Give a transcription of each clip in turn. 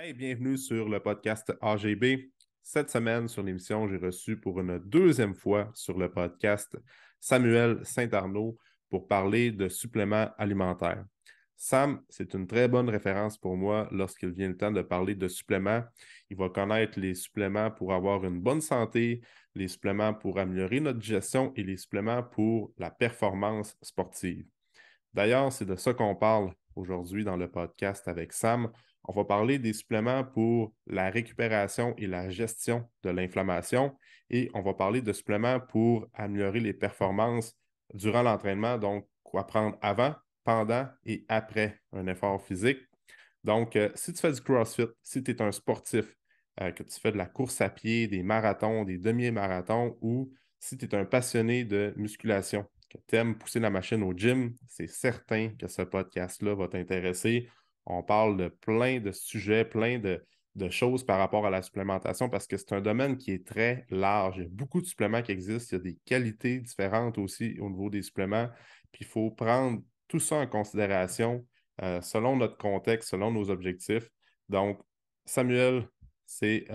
Hey, bienvenue sur le podcast AGB. Cette semaine, sur l'émission, j'ai reçu pour une deuxième fois sur le podcast Samuel Saint-Arnaud pour parler de suppléments alimentaires. Sam, c'est une très bonne référence pour moi lorsqu'il vient le temps de parler de suppléments. Il va connaître les suppléments pour avoir une bonne santé, les suppléments pour améliorer notre digestion et les suppléments pour la performance sportive. D'ailleurs, c'est de ça qu'on parle aujourd'hui dans le podcast avec Sam. On va parler des suppléments pour la récupération et la gestion de l'inflammation et on va parler de suppléments pour améliorer les performances durant l'entraînement, donc quoi prendre avant, pendant et après un effort physique. Donc, si tu fais du CrossFit, si tu es un sportif, que tu fais de la course à pied, des marathons, des demi-marathons ou si tu es un passionné de musculation, que tu aimes pousser la machine au gym, c'est certain que ce podcast-là va t'intéresser. On parle de plein de sujets, plein de choses par rapport à la supplémentation parce que c'est un domaine qui est très large. Il y a beaucoup de suppléments qui existent. Il y a des qualités différentes aussi au niveau des suppléments. Puis il faut prendre tout ça en considération selon notre contexte, selon nos objectifs. Donc, Samuel, c'est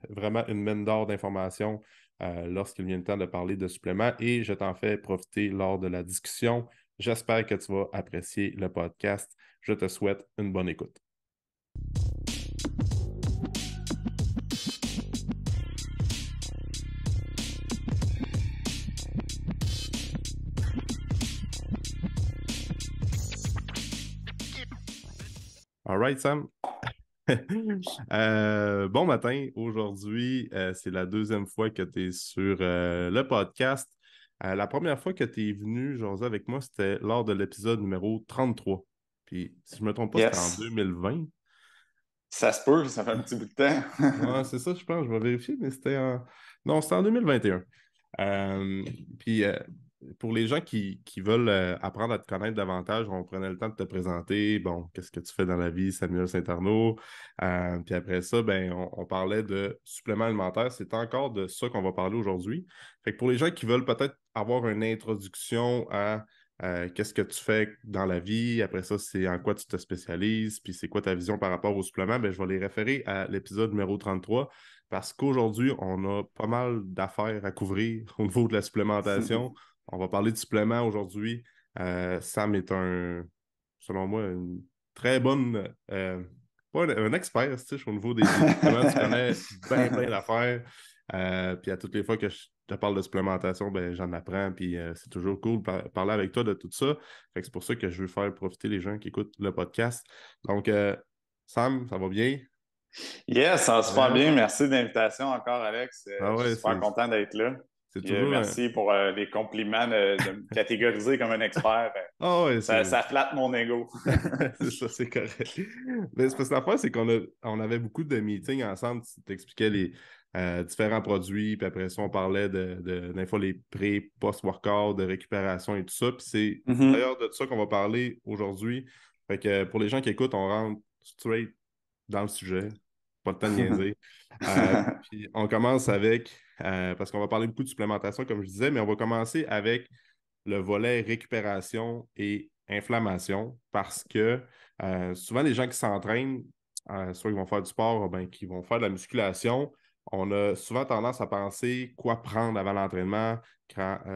vraiment une mine d'or d'informations lorsqu'il vient le temps de parler de suppléments et je t'en fais profiter lors de la discussion. J'espère que tu vas apprécier le podcast. Je te souhaite une bonne écoute. All right, Sam. Bon matin. Aujourd'hui, c'est la deuxième fois que tu es sur le podcast. La première fois que tu es venu jaser avec moi, c'était lors de l'épisode numéro 33. Puis, si je ne me trompe pas, c'était en Yes. 2020. Ça se peut, ça fait un petit bout de temps. Ouais, c'est ça, je pense. Je vais vérifier, mais c'était en... Non, c'était en 2021. Euh, puis, pour les gens qui veulent apprendre à te connaître davantage, on prenait le temps de te présenter. Bon, qu'est-ce que tu fais dans la vie, Samuel Saint-Arnaud? Puis après ça, ben, on parlait de suppléments alimentaires. C'est encore de ça qu'on va parler aujourd'hui. Fait que pour les gens qui veulent peut-être avoir une introduction à qu'est-ce que tu fais dans la vie, après ça, c'est en quoi tu te spécialises, puis c'est quoi ta vision par rapport aux suppléments, ben, je vais les référer à l'épisode numéro 33 parce qu'aujourd'hui, on a pas mal d'affaires à couvrir au niveau de la supplémentation. On va parler de suppléments aujourd'hui. Sam est selon moi, une très bonne, pas un expert, tu sais, au niveau des suppléments. Tu connais bien plein d'affaires. Puis à toutes les fois que je te parle de supplémentation, ben, j'en apprends. Puis c'est toujours cool de parler avec toi de tout ça. Fait que c'est pour ça que je veux faire profiter les gens qui écoutent le podcast. Donc, Sam, ça va bien? Yes, ça va super Yes. bien. Merci de l'invitation encore, Alex. Ah Je suis ouais, super content d'être là. c'est Puis toujours un... merci pour les compliments de me catégoriser comme un expert. Ah ouais, Ça flatte mon ego. c'est ça, c'est correct. Mais c'est parce que l'affaire, c'est on avait beaucoup de meetings ensemble. Tu t'expliquais les différents produits, puis après ça, on parlait des fois, les pré, post-workout, de récupération et tout ça. Puis c'est Mhm. d'ailleurs de ça qu'on va parler aujourd'hui. Fait que pour les gens qui écoutent, on rentre straight dans le sujet. Pas le temps de niaiser. Puis on commence avec, parce qu'on va parler beaucoup de supplémentation, comme je disais, mais on va commencer avec le volet récupération et inflammation parce que souvent les gens qui s'entraînent, soit ils vont faire du sport, ou bien qu'ils vont faire de la musculation, on a souvent tendance à penser quoi prendre avant l'entraînement,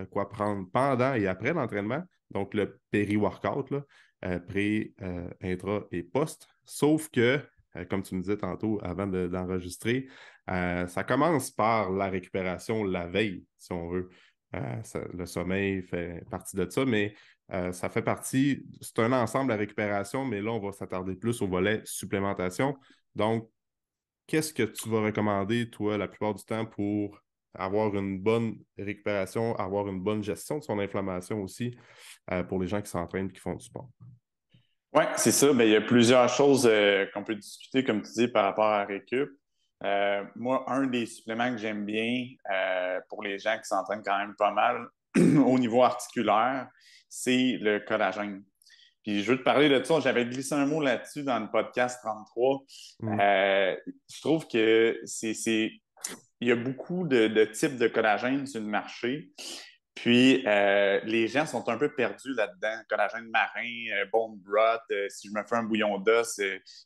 quoi prendre pendant et après l'entraînement, donc le péri-workout, là, pré, intra et post. Sauf que, comme tu me disais tantôt avant d'enregistrer, ça commence par la récupération la veille, si on veut. Le sommeil fait partie de ça, mais ça fait partie, c'est un ensemble, la récupération, mais là, on va s'attarder plus au volet supplémentation. Donc, qu'est-ce que tu vas recommander, toi, la plupart du temps, pour avoir une bonne récupération, avoir une bonne gestion de son inflammation aussi, pour les gens qui s'entraînent, qui font du sport? Oui, c'est ça. Ben, il y a plusieurs choses qu'on peut discuter, comme tu dis, par rapport à Récup. Moi, un des suppléments que j'aime bien pour les gens qui s'entraînent quand même pas mal au niveau articulaire, c'est le collagène. Puis je veux te parler de ça. J'avais glissé un mot là-dessus dans le podcast 33. Mm. Je trouve que il y a beaucoup de types de collagène sur le marché. Puis, les gens sont un peu perdus là-dedans. Collagène marin, bone broth, si je me fais un bouillon d'os,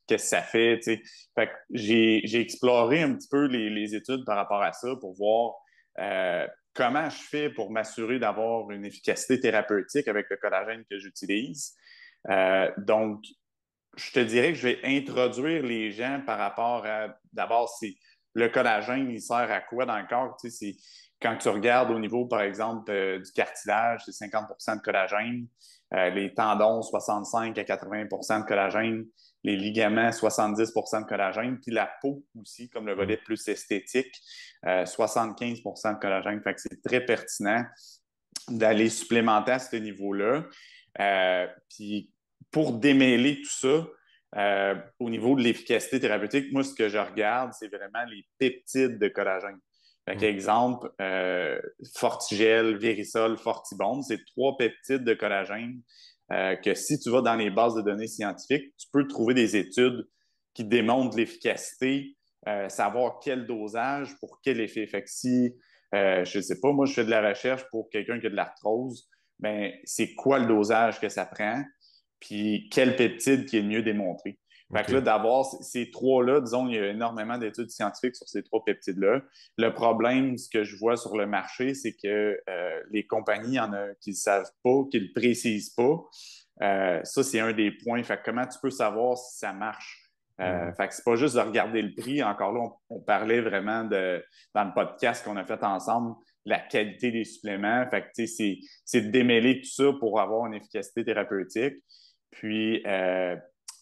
qu'est-ce que ça fait, tu sais. Fait que j'ai exploré un petit peu les études par rapport à ça pour voir comment je fais pour m'assurer d'avoir une efficacité thérapeutique avec le collagène que j'utilise. Donc, je te dirais que je vais introduire les gens par rapport à, d'abord, c'est le collagène, il sert à quoi dans le corps? Tu sais, c'est quand tu regardes au niveau, par exemple, du cartilage, c'est 50 de collagène, les tendons, 65 à 80 de collagène, les ligaments, 70 de collagène, puis la peau aussi, comme le volet plus esthétique, 75 de collagène. Fait que c'est très pertinent d'aller supplémenter à ce niveau-là. Puis pour démêler tout ça, au niveau de l'efficacité thérapeutique, moi, ce que je regarde, c'est vraiment les peptides de collagène. Fait exemple, Fortigel, Vérisol, Fortibone, c'est 3 peptides de collagène que si tu vas dans les bases de données scientifiques, tu peux trouver des études qui démontrent l'efficacité, savoir quel dosage pour quel effet. Fait que si, je ne sais pas, moi, je fais de la recherche pour quelqu'un qui a de l'arthrose, ben, c'est quoi le dosage que ça prend? Puis quel peptide qui est mieux démontré. Fait que là, d'avoir ces 3-là, disons, il y a énormément d'études scientifiques sur ces 3 peptides-là. Le problème, ce que je vois sur le marché, c'est que les compagnies, il y en a qui ne savent pas, qui ne le précisent pas. Ça, c'est un des points. Fait que comment tu peux savoir si ça marche? Fait que c'est pas juste de regarder le prix. Encore là, on parlait vraiment dans le podcast qu'on a fait ensemble, la qualité des suppléments. Fait que, c'est de démêler tout ça pour avoir une efficacité thérapeutique. Puis,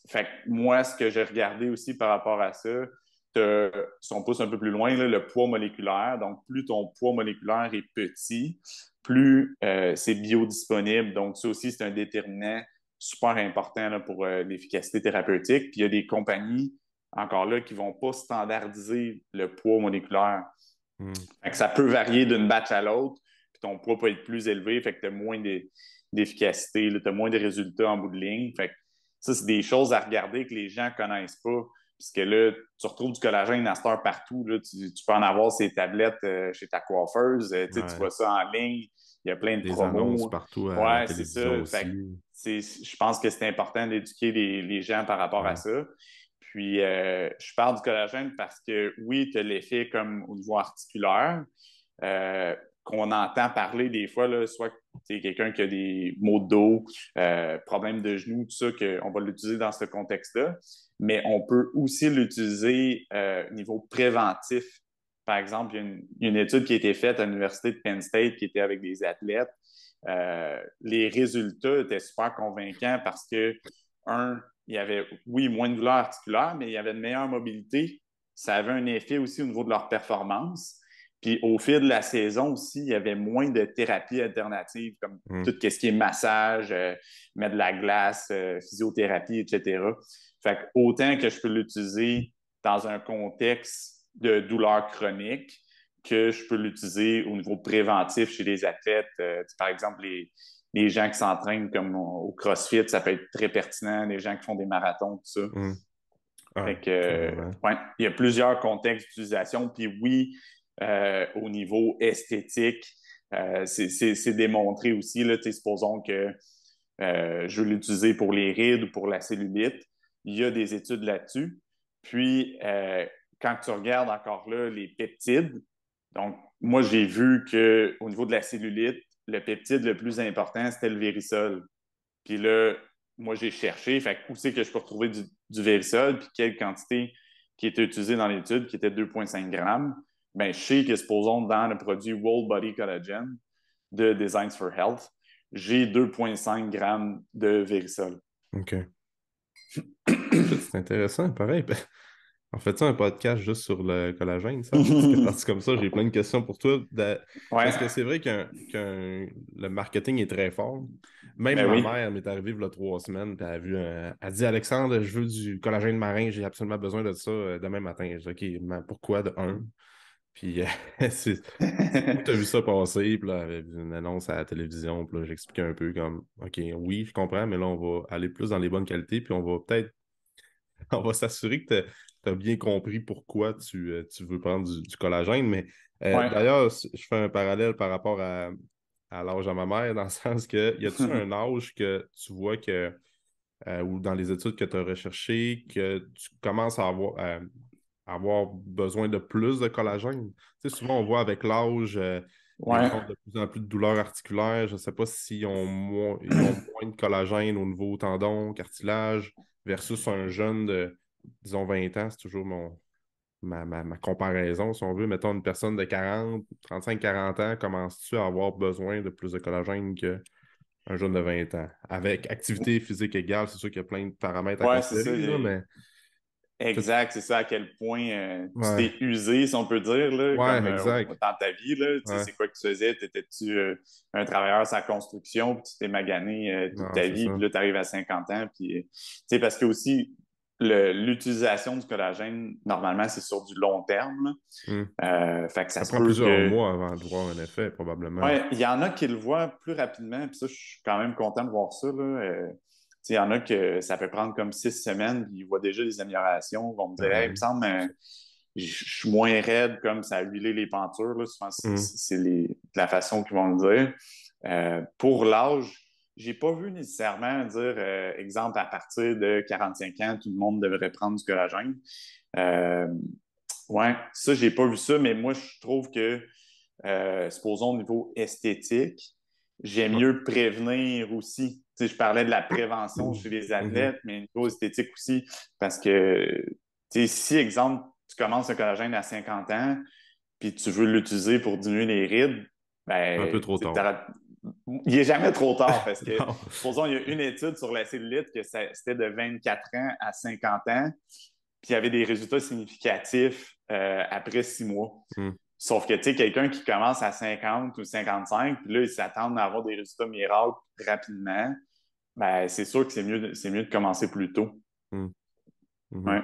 fait que moi, ce que j'ai regardé aussi par rapport à ça, si on pousse un peu plus loin, là, le poids moléculaire. Donc, plus ton poids moléculaire est petit, plus c'est biodisponible. Donc, ça aussi, c'est un déterminant super important là, pour l'efficacité thérapeutique. Puis, il y a des compagnies, encore là, qui ne vont pas standardiser le poids moléculaire. Fait que ça peut varier d'une batch à l'autre, puis ton poids peut être plus élevé, fait que tu as moins d'efficacité, tu as moins de résultats en bout de ligne. Fait que ça, c'est des choses à regarder que les gens ne connaissent pas. Puisque là, tu retrouves du collagène à cette heure partout. Là, tu peux en avoir ces tablettes chez ta coiffeuse. Tu vois ça en ligne. Il y a plein de Des annonces promos. partout à la Ouais, c'est télévision ça. Fait aussi. que, je pense que c'est important d'éduquer les gens par rapport à ça. Puis, je parle du collagène parce que, oui, tu as l'effet comme au niveau articulaire, qu'on entend parler des fois, là, soit que c'est quelqu'un qui a des maux de dos, problèmes de genoux, tout ça, qu'on va l'utiliser dans ce contexte-là. Mais on peut aussi l'utiliser au niveau préventif. Par exemple, il y a une étude qui a été faite à l'Université de Penn State qui était avec des athlètes. Les résultats étaient super convaincants parce que, il y avait, oui, moins de douleur articulaire, mais il y avait une meilleure mobilité. Ça avait un effet aussi au niveau de leur performance. Puis au fil de la saison aussi, il y avait moins de thérapies alternatives, comme tout ce qui est massage, mettre de la glace, physiothérapie, etc. Fait que autant que je peux l'utiliser dans un contexte de douleur chronique, que je peux l'utiliser au niveau préventif chez les athlètes. Par exemple, les gens qui s'entraînent comme au CrossFit, ça peut être très pertinent, les gens qui font des marathons, tout ça. Fait que, ouais, il y a plusieurs contextes d'utilisation. Puis oui, au niveau esthétique, c'est démontré aussi. Là, supposons que je veux l'utiliser pour les rides ou pour la cellulite. Il y a des études là-dessus. Puis, quand tu regardes encore là les peptides, donc moi, j'ai vu qu'au niveau de la cellulite, le peptide le plus important, c'était le Vérisol. Puis là, moi, j'ai cherché, fait où c'est que je peux retrouver du Vérisol, puis quelle quantité qui était utilisée dans l'étude, qui était 2,5 grammes. Ben, je sais que, supposons, dans le produit Whole Body Collagen de Designs for Health, j'ai 2,5 grammes de Vérisol. OK. C'est intéressant, pareil. En fait, ça, un podcast juste sur le collagène, ça? C'est parti comme ça, j'ai plein de questions pour toi. Parce que Ouais, c'est vrai le marketing est très fort. Même ben ma oui. mère m'est arrivée il y a 3 semaines, puis elle a dit Alexandre, je veux du collagène marin, j'ai absolument besoin de ça demain matin. Je dis OK, mais pourquoi de un? Puis où tu as vu ça passer? Puis là, elle avait vu une annonce à la télévision, puis là, j'expliquais un peu comme OK, oui, je comprends, mais là, on va aller plus dans les bonnes qualités, puis on va peut-être on va s'assurer que tu as bien compris pourquoi tu veux prendre du collagène. Mais Ouais. d'ailleurs, je fais un parallèle par rapport à à l'âge à ma mère, dans le sens que, y a-tu un âge que tu vois que, ou dans les études que tu as recherchées, que tu commences à avoir besoin de plus de collagène? Tu sais, souvent, on voit avec l'âge, les Ouais. gens ont de plus en plus de douleurs articulaires. Je ne sais pas s'ils ont ils ont moins de collagène au niveau tendon, cartilage, versus un jeune de, disons, 20 ans. C'est toujours ma comparaison, si on veut. Mettons, une personne de 35-40 ans, commences-tu à avoir besoin de plus de collagène qu'un jeune de 20 ans? Avec activité physique égale, c'est sûr qu'il y a plein de paramètres à Ouais, c'est ça. considérer, là, mais... Exact, c'est ça à quel point tu Ouais, t'es usé, si on peut dire, là, ouais, comme exact. dans ta vie, là, tu sais, Ouais, c'est quoi que tu faisais? T'étais-tu un travailleur sans construction, puis tu t'es magané toute non, ta c'est vie, ça. puis là, tu arrives à 50 ans, puis tu sais, parce que aussi, l'utilisation du collagène, normalement, c'est sur du long terme, Hmm. là. Fait que ça Ça se prend peut plusieurs que... mois avant de voir un effet, probablement. Ouais, il y en a qui le voient plus rapidement, puis ça, je suis quand même content de voir ça, là. Tu sais, il y en a que ça peut prendre comme 6 semaines, puis ils voient déjà des améliorations. Ils vont me dire, Quand hey, il me même. semble, je suis moins raide, comme ça a huilé les pentures, là. Souvent, Hmm. c'est la façon qu'ils vont le dire. Pour l'âge, j'ai pas vu nécessairement dire, exemple, à partir de 45 ans, tout le monde devrait prendre du collagène. Euh, ouais, ça, j'ai pas vu ça, mais moi, je trouve que supposons au niveau esthétique, j'aime Ouais. mieux prévenir aussi. Tu sais, je parlais de la prévention chez les Mhm. athlètes, mais au niveau esthétique aussi, parce que tu sais, si, exemple, tu commences un collagène à 50 ans, puis tu veux l'utiliser pour diminuer les rides, Un peu ben, trop tard. il est jamais trop tard parce que, Non. supposons, il y a une étude sur la cellulite que c'était de 24 ans à 50 ans, puis il y avait des résultats significatifs après 6 mois. Hmm. Sauf que, tu sais, quelqu'un qui commence à 50 ou 55, puis là, il s'attend à avoir des résultats miracles rapidement, ben, c'est sûr que c'est mieux de commencer plus tôt. Hmm. Ouais. Mhm.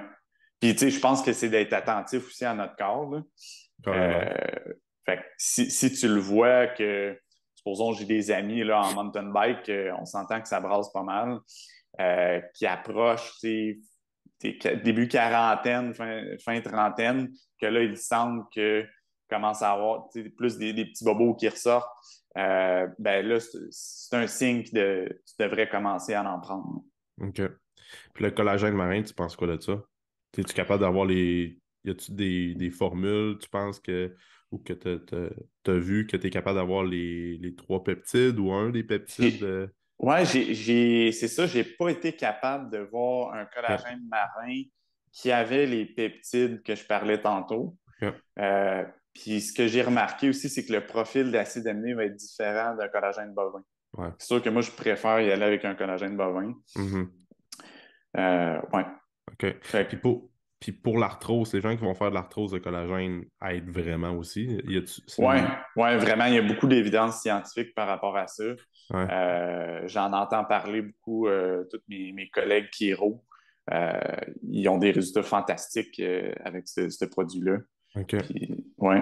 Puis, tu sais, je pense que c'est d'être attentif aussi à notre corps, là. Carrément. Euh, Fait que si tu le vois que, supposons, j'ai des amis là, en mountain bike, on s'entend que ça brasse pas mal, qui approchent, tu sais, début quarantaine, fin trentaine, que là, il semble que commence à avoir plus des petits bobos qui ressortent, ben là, c'est un signe que tu devrais commencer à en prendre. OK. Puis le collagène marin, tu penses quoi de ça? Es-tu capable d'avoir les... Y a-tu des formules, tu penses que... Ou que t'as vu que tu es capable d'avoir les trois peptides ou un des peptides? Ouais, c'est ça, j'ai pas été capable de voir un OK. collagène marin qui avait les peptides que je parlais tantôt. OK. Euh, Puis ce que j'ai remarqué aussi, c'est que le profil d'acide aminé va être différent d'un collagène bovin. Ouais. C'est sûr que moi, je préfère y aller avec un collagène bovin. Mhm. Ouais. OK. Fait Puis pour, puis pour l'arthrose, les gens qui vont faire de l'arthrose de collagène aident vraiment aussi. ouais, ouais, vraiment, il y a beaucoup d'évidences scientifiques par rapport à ça. Ouais. J'en entends parler beaucoup, tous mes collègues chiro. Euh, Ils ont des résultats fantastiques avec ce produit-là. OK. Puis, ouais.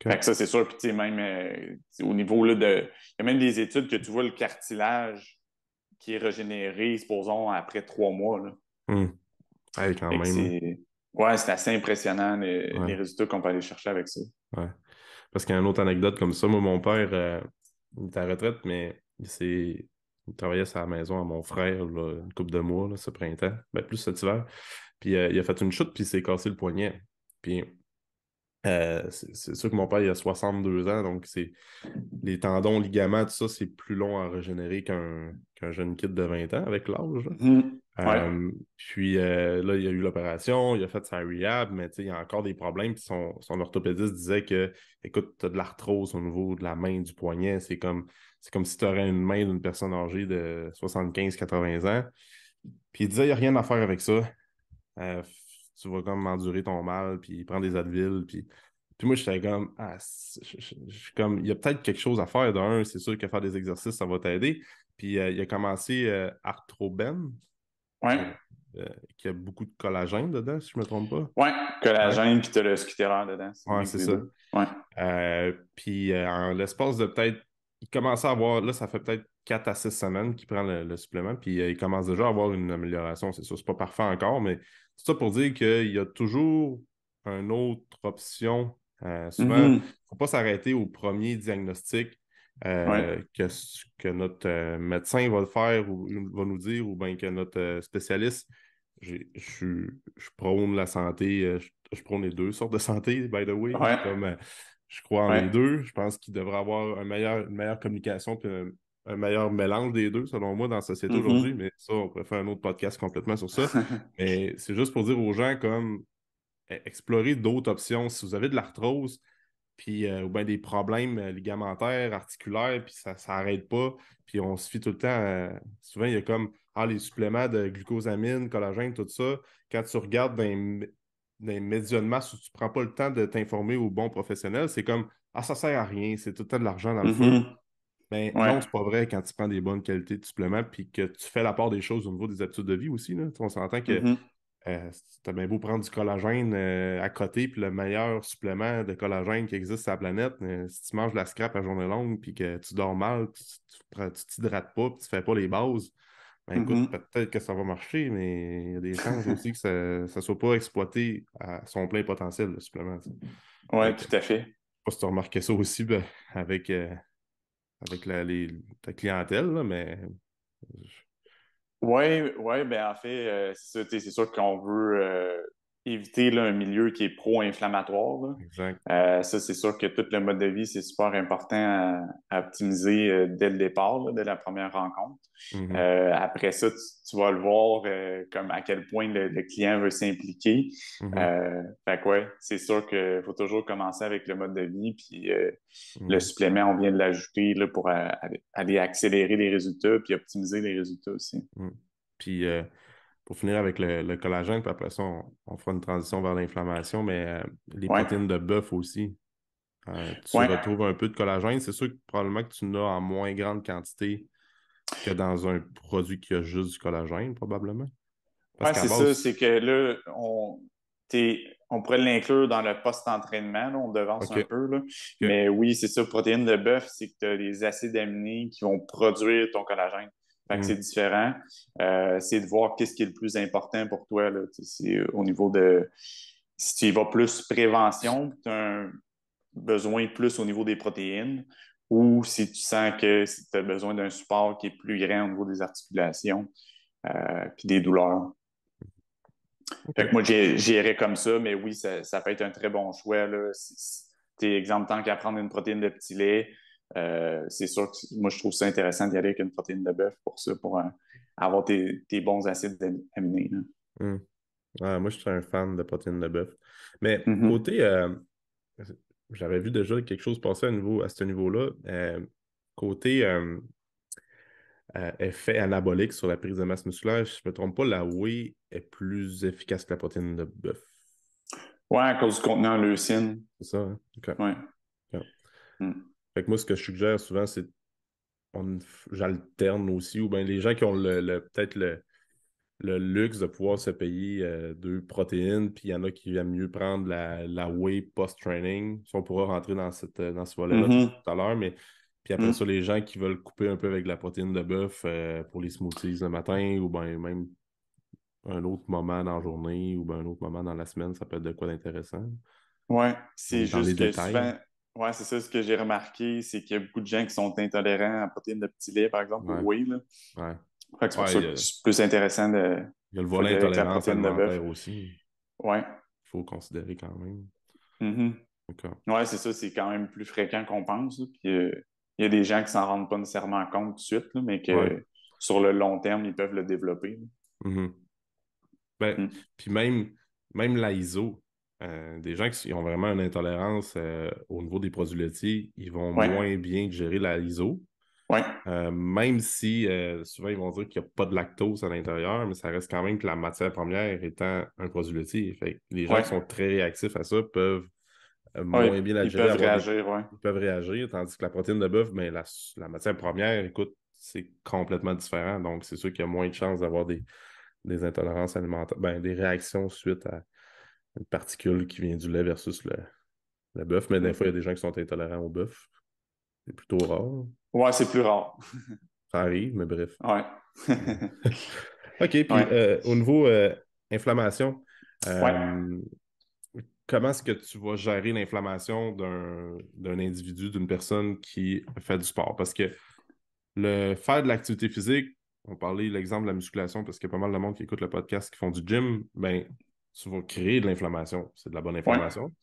Fait OK. que ça, c'est sûr. Puis, tu sais, même au niveau là, de. Il y a même des études que tu vois le cartilage qui est régénéré, supposons, après 3 mois. Là. Hmm. Hey, quand Fait que même. c'est. Ouais, c'est assez impressionnant les Ouais. résultats qu'on peut aller chercher avec ça. Ouais. Parce qu'il y a une autre anecdote comme ça. Moi, mon père, il était à la retraite, mais il travaillait à la maison à mon frère, là, une couple de mois, là, ce printemps. Ben, plus cet hiver. Puis il a fait une chute, puis il s'est cassé le poignet. Puis c'est sûr que mon père, il a 62 ans, donc les tendons, ligaments, tout ça, c'est plus long à régénérer qu'un jeune kid de 20 ans avec l'âge, là. Mhm. Ouais. Puis là, il a eu l'opération, il a fait sa rehab, mais tu sais, il y a encore des problèmes. Puis son orthopédiste disait que, écoute, tu as de l'arthrose au niveau de la main, du poignet. C'est comme si tu aurais une main d'une personne âgée de 75-80 ans. Puis il disait, il n'y a rien à faire avec ça. Euh, Tu vas comme endurer ton mal, puis prendre des Advil. Puis moi, j'étais comme, je suis comme, il y a peut-être quelque chose à faire. D'un, c'est sûr que faire des exercices, ça va t'aider. Puis il a commencé Arthroben qui, Ouais. euh, qui a beaucoup de collagène dedans, si je ne me trompe pas. Ouais. Ouais, Collagène, puis tu as le scutéreur dedans. C'est un ouais, mix c'est des ça. deux. Ouais. Puis en l'espace de peut-être, il commençait à avoir, là, ça fait peut-être 4 à 6 semaines qu'il prend le supplément, puis il commence déjà à avoir une amélioration. C'est sûr, c'est pas parfait encore, mais tout ça pour dire qu'il y a toujours une autre option. Souvent, il ne Mhm. faut pas s'arrêter au premier diagnostic. Ouais. que notre médecin va le faire ou va nous dire, ou bien que notre spécialiste. Je prône la santé, je prône les deux sortes de santé, by the way. Ouais. Je crois en les Ouais. deux. Je pense qu'il devrait avoir une meilleure communication puis un meilleur mélange des deux, selon moi, dans la société aujourd'hui. Mhm. Mais ça, on pourrait faire un autre podcast complètement sur ça. Mais c'est juste pour dire aux gens comme explorer d'autres options. Si vous avez de l'arthrose, puis ou bien des problèmes ligamentaires, articulaires, puis ça n'arrête pas, puis on se fie tout le temps souvent, il y a comme les suppléments de glucosamine, collagène, tout ça. Quand tu regardes dans les médias de masse où tu ne prends pas le temps de t'informer au bon professionnel, c'est comme ça sert à rien, c'est tout le temps de l'argent dans le feu. Mhm. Mais Ouais. non, c'est pas vrai quand tu prends des bonnes qualités de suppléments puis que tu fais la part des choses au niveau des habitudes de vie aussi. Là. On s'entend que Mhm. t'as bien beau prendre du collagène à côté, puis le meilleur supplément de collagène qui existe sur la planète, si tu manges de la scrap à journée longue, puis que tu dors mal, tu t'hydrates pas, puis tu fais pas les bases, ben écoute, Mhm. peut-être que ça va marcher, mais il y a des chances aussi que ça ne soit pas exploité à son plein potentiel, le supplément. Tu sais. Fait Ouais, que, je sais tout à fait. pas si tu as remarqué ça aussi ben, avec ta clientèle, là, mais Oui, ouais, ben en fait, c'est ça, c'est sûr qu'on veut éviter là, un milieu qui est pro-inflammatoire. Là. exact. Ça, c'est sûr que tout le mode de vie, c'est super important à optimiser dès le départ, là, dès la première rencontre. Mhm, Après ça, tu vas le voir comme à quel point le client veut s'impliquer. mhm, Fait que ouais, c'est sûr qu'il faut toujours commencer avec le mode de vie, puis le mhm, supplément, on vient de l'ajouter là, pour aller accélérer les résultats, puis optimiser les résultats aussi. mhm. Puis pour finir avec le collagène, puis après ça, on fera une transition vers l'inflammation, mais les Ouais, protéines de bœuf aussi. Tu ouais. retrouves un peu de collagène. C'est sûr que probablement que tu en as en moins grande quantité que dans un produit qui a juste du collagène, probablement. Parce Ouais, qu'à c'est ça, c'est base, que là, on pourrait l'inclure dans le post-entraînement, là, on devance OK, un peu, là. OK. Mais oui, c'est ça, protéines de bœuf, c'est que tu as les acides aminés qui vont produire ton collagène. Fait que c'est Hmm, différent. C'est de voir qu'est-ce qui est le plus important pour toi, là. Tu sais, c'est au niveau de... Si tu y vas plus prévention, tu as un besoin plus au niveau des protéines, ou si tu sens que tu as besoin d'un support qui est plus grand au niveau des articulations, puis des douleurs. Fait que OK. moi, j'irais comme ça, mais oui, ça peut être un très bon choix. Là. T'es exemple, tant qu'à prendre une protéine de petit lait, c'est sûr que moi, je trouve ça intéressant d'y aller avec une protéine de bœuf pour ça, pour avoir tes bons acides aminés. Là. Hmm. Ouais, moi, je suis un fan de protéines de bœuf. Mais Mhm. j'avais vu déjà quelque chose passer à ce niveau-là. Côté effet anabolique sur la prise de masse musculaire, je ne me trompe pas, la whey est plus efficace que la protéine de bœuf. Ouais, à cause du contenu en leucine. C'est ça, hein? OK. Ouais. OK. Mm. Fait que moi, ce que je suggère souvent, c'est on- j'alterne aussi, ou bien les gens qui ont peut-être le luxe de pouvoir se payer deux protéines, puis il y en a qui aiment mieux prendre la whey post-training. Ça, on pourra rentrer dans ce volet-là tout Mhm. à l'heure, mais puis après ça, Mm. les gens qui veulent couper un peu avec la protéine de bœuf pour les smoothies le matin, ou bien même un autre moment dans la journée, ou bien un autre moment dans la semaine, ça peut être de quoi d'intéressant. Ouais, On c'est est dans les juste que détails. souvent, ouais, c'est ça ce que j'ai remarqué, c'est qu'il y a beaucoup de gens qui sont intolérants à la protéine de petit lait, par exemple, ou Ouais, whey, là. ouais. Fait que c'est pour Ouais, ça que c'est plus intéressant de il y a le faut volet y aller avec la intolérance protéine de bœuf. alimentaire aussi. Ouais. Il faut considérer quand même. Mhm. D'accord. Ouais, c'est ça, c'est quand même plus fréquent qu'on pense. Là. Puis il y a des gens qui s'en rendent pas nécessairement compte tout de suite, là, mais Ouais. que sur le long terme, ils peuvent le développer. Mhm. Ben, Là. Mm. puis même la ISO, des gens qui ont vraiment une intolérance au niveau des produits laitiers, ils vont Ouais, moins bien gérer la ISO. ouais, Même si souvent ils vont dire qu'il n'y a pas de lactose à l'intérieur, mais ça reste quand même que la matière première étant un produit laitier. Fait que les gens ouais, qui sont très réactifs à ça peuvent ouais, moins bien la ils gérer, peuvent avoir réagir, ouais. ils peuvent réagir, tandis que la protéine de bœuf, ben, la matière première, écoute, c'est complètement différent. Donc, c'est sûr qu'il y a moins de chances d'avoir des intolérances alimentaires, ben, des réactions suite à une particule qui vient du lait versus le bœuf. Mais des fois, il y a Mhm. des gens qui sont intolérants au bœuf. C'est plutôt rare. Ouais, c'est plus rare. Ça arrive, mais bref. Ouais. OK, puis Ouais, au niveau inflammation, ouais. euh, comment est-ce que tu vas gérer l'inflammation d'un individu, d'une personne qui fait du sport? Parce que le faire de l'activité physique, on parlait de l'exemple de la musculation, parce qu'il y a pas mal de monde qui écoute le podcast qui font du gym, ben, tu vas créer de l'inflammation. C'est de la bonne Oui, inflammation.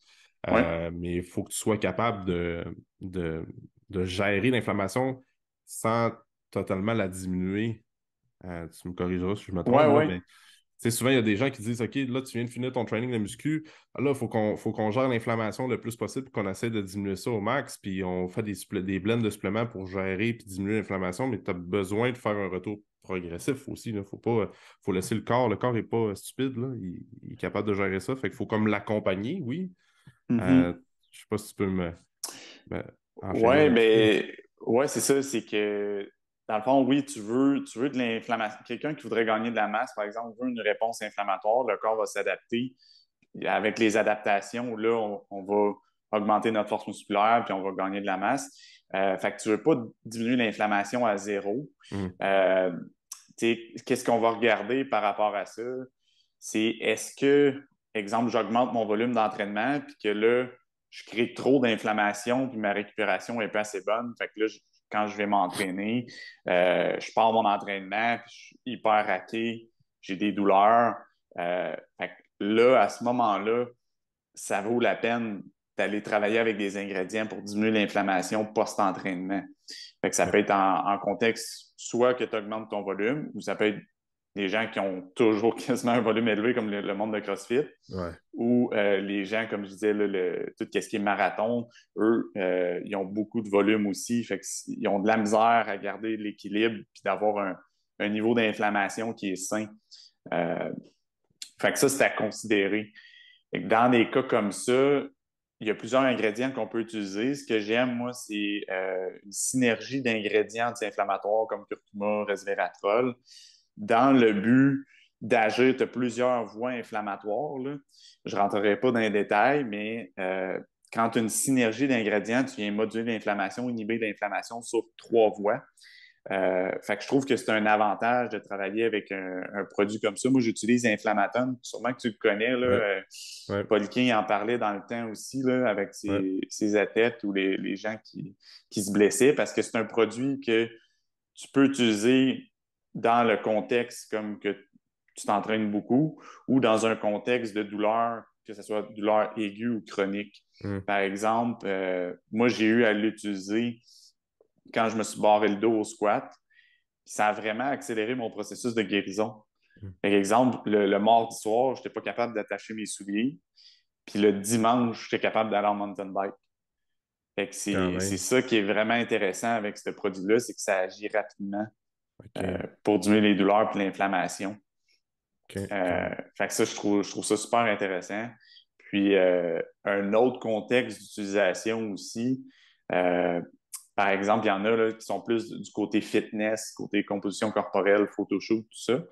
oui. Mais il faut que tu sois capable de, de gérer l'inflammation sans totalement la diminuer. Tu me corrigeras si je me Oui, trompe, là, oui. mais tu sais, souvent, il y a des gens qui disent OK, là, tu viens de finir ton training de muscu. Là, il faut qu'on gère l'inflammation le plus possible, qu'on essaie de diminuer ça au max. Puis on fait des blends de suppléments pour gérer et diminuer l'inflammation, mais tu as besoin de faire un retour progressif aussi. Là. Faut laisser le corps. Le corps n'est pas stupide. Là. Il est capable de gérer ça. Fait qu'il faut comme l'accompagner, oui. Euh, Mhm. je sais pas si tu peux me enchaîner Ouais, là-dessus. ben, ouais, c'est ça, c'est que, dans le fond, oui, tu veux de l'inflammation. Quelqu'un qui voudrait gagner de la masse, par exemple, veut une réponse inflammatoire, le corps va s'adapter. Avec les adaptations, là, on va augmenter notre force musculaire, puis on va gagner de la masse. Fait que tu veux pas diminuer l'inflammation à zéro. Hum, Euh, qu'est-ce qu'on va regarder par rapport à ça? C'est est-ce que, exemple, j'augmente mon volume d'entraînement, puis que là, je crée trop d'inflammation, puis ma récupération n'est pas assez bonne. Fait que là, quand je vais m'entraîner, je pars mon entraînement, puis je suis hyper raqué, j'ai des douleurs. Fait que là, à ce moment-là, ça vaut la peine d'aller travailler avec des ingrédients pour diminuer l'inflammation post-entraînement. Fait que ça ouais, peut être en contexte soit que tu augmentes ton volume, ou ça peut être des gens qui ont toujours quasiment un volume élevé, comme le monde de CrossFit, ouais, ou les gens, comme je disais, là, tout ce qui est marathon, eux, ils ont beaucoup de volume aussi. Fait qu'ils ont de la misère à garder l'équilibre puis d'avoir un niveau d'inflammation qui est sain. Euh, Fait que ça, c'est à considérer. Fait que dans des cas comme ça, il y a plusieurs ingrédients qu'on peut utiliser. Ce que j'aime, moi, c'est une synergie d'ingrédients anti-inflammatoires comme curcuma, resveratrol, dans le but d'agir. Tu as plusieurs voies inflammatoires, là. Je ne rentrerai pas dans les détails, mais quand tu as une synergie d'ingrédients, tu viens moduler l'inflammation, inhiber l'inflammation sur trois voies. Fait que je trouve que c'est un avantage de travailler avec un produit comme ça. Moi, j'utilise Inflammatone. Sûrement que tu le connais, là. ouais, ouais, Paul King en parlait dans le temps aussi, là, avec ouais. ses athlètes ou les gens qui se blessaient, parce que c'est un produit que tu peux utiliser dans le contexte comme que tu t'entraînes beaucoup ou dans un contexte de douleur, que ce soit douleur aiguë ou chronique. Hum, Par exemple, moi, j'ai eu à l'utiliser quand je me suis barré le dos au squat. Ça a vraiment accéléré mon processus de guérison. hum. Par exemple, le mardi soir, je n'étais pas capable d'attacher mes souliers. Puis le dimanche, j'étais capable d'aller en mountain bike. Fait que Quand c'est même. ça qui est vraiment intéressant avec ce produit-là, c'est que ça agit rapidement OK. pour diminuer les douleurs et l'inflammation. OK. Quand même. Fait que ça, je trouve ça super intéressant. Puis, un autre contexte d'utilisation aussi, euh, par exemple, il y en a là, qui sont plus du côté fitness, côté composition corporelle, photoshoot, tout ça.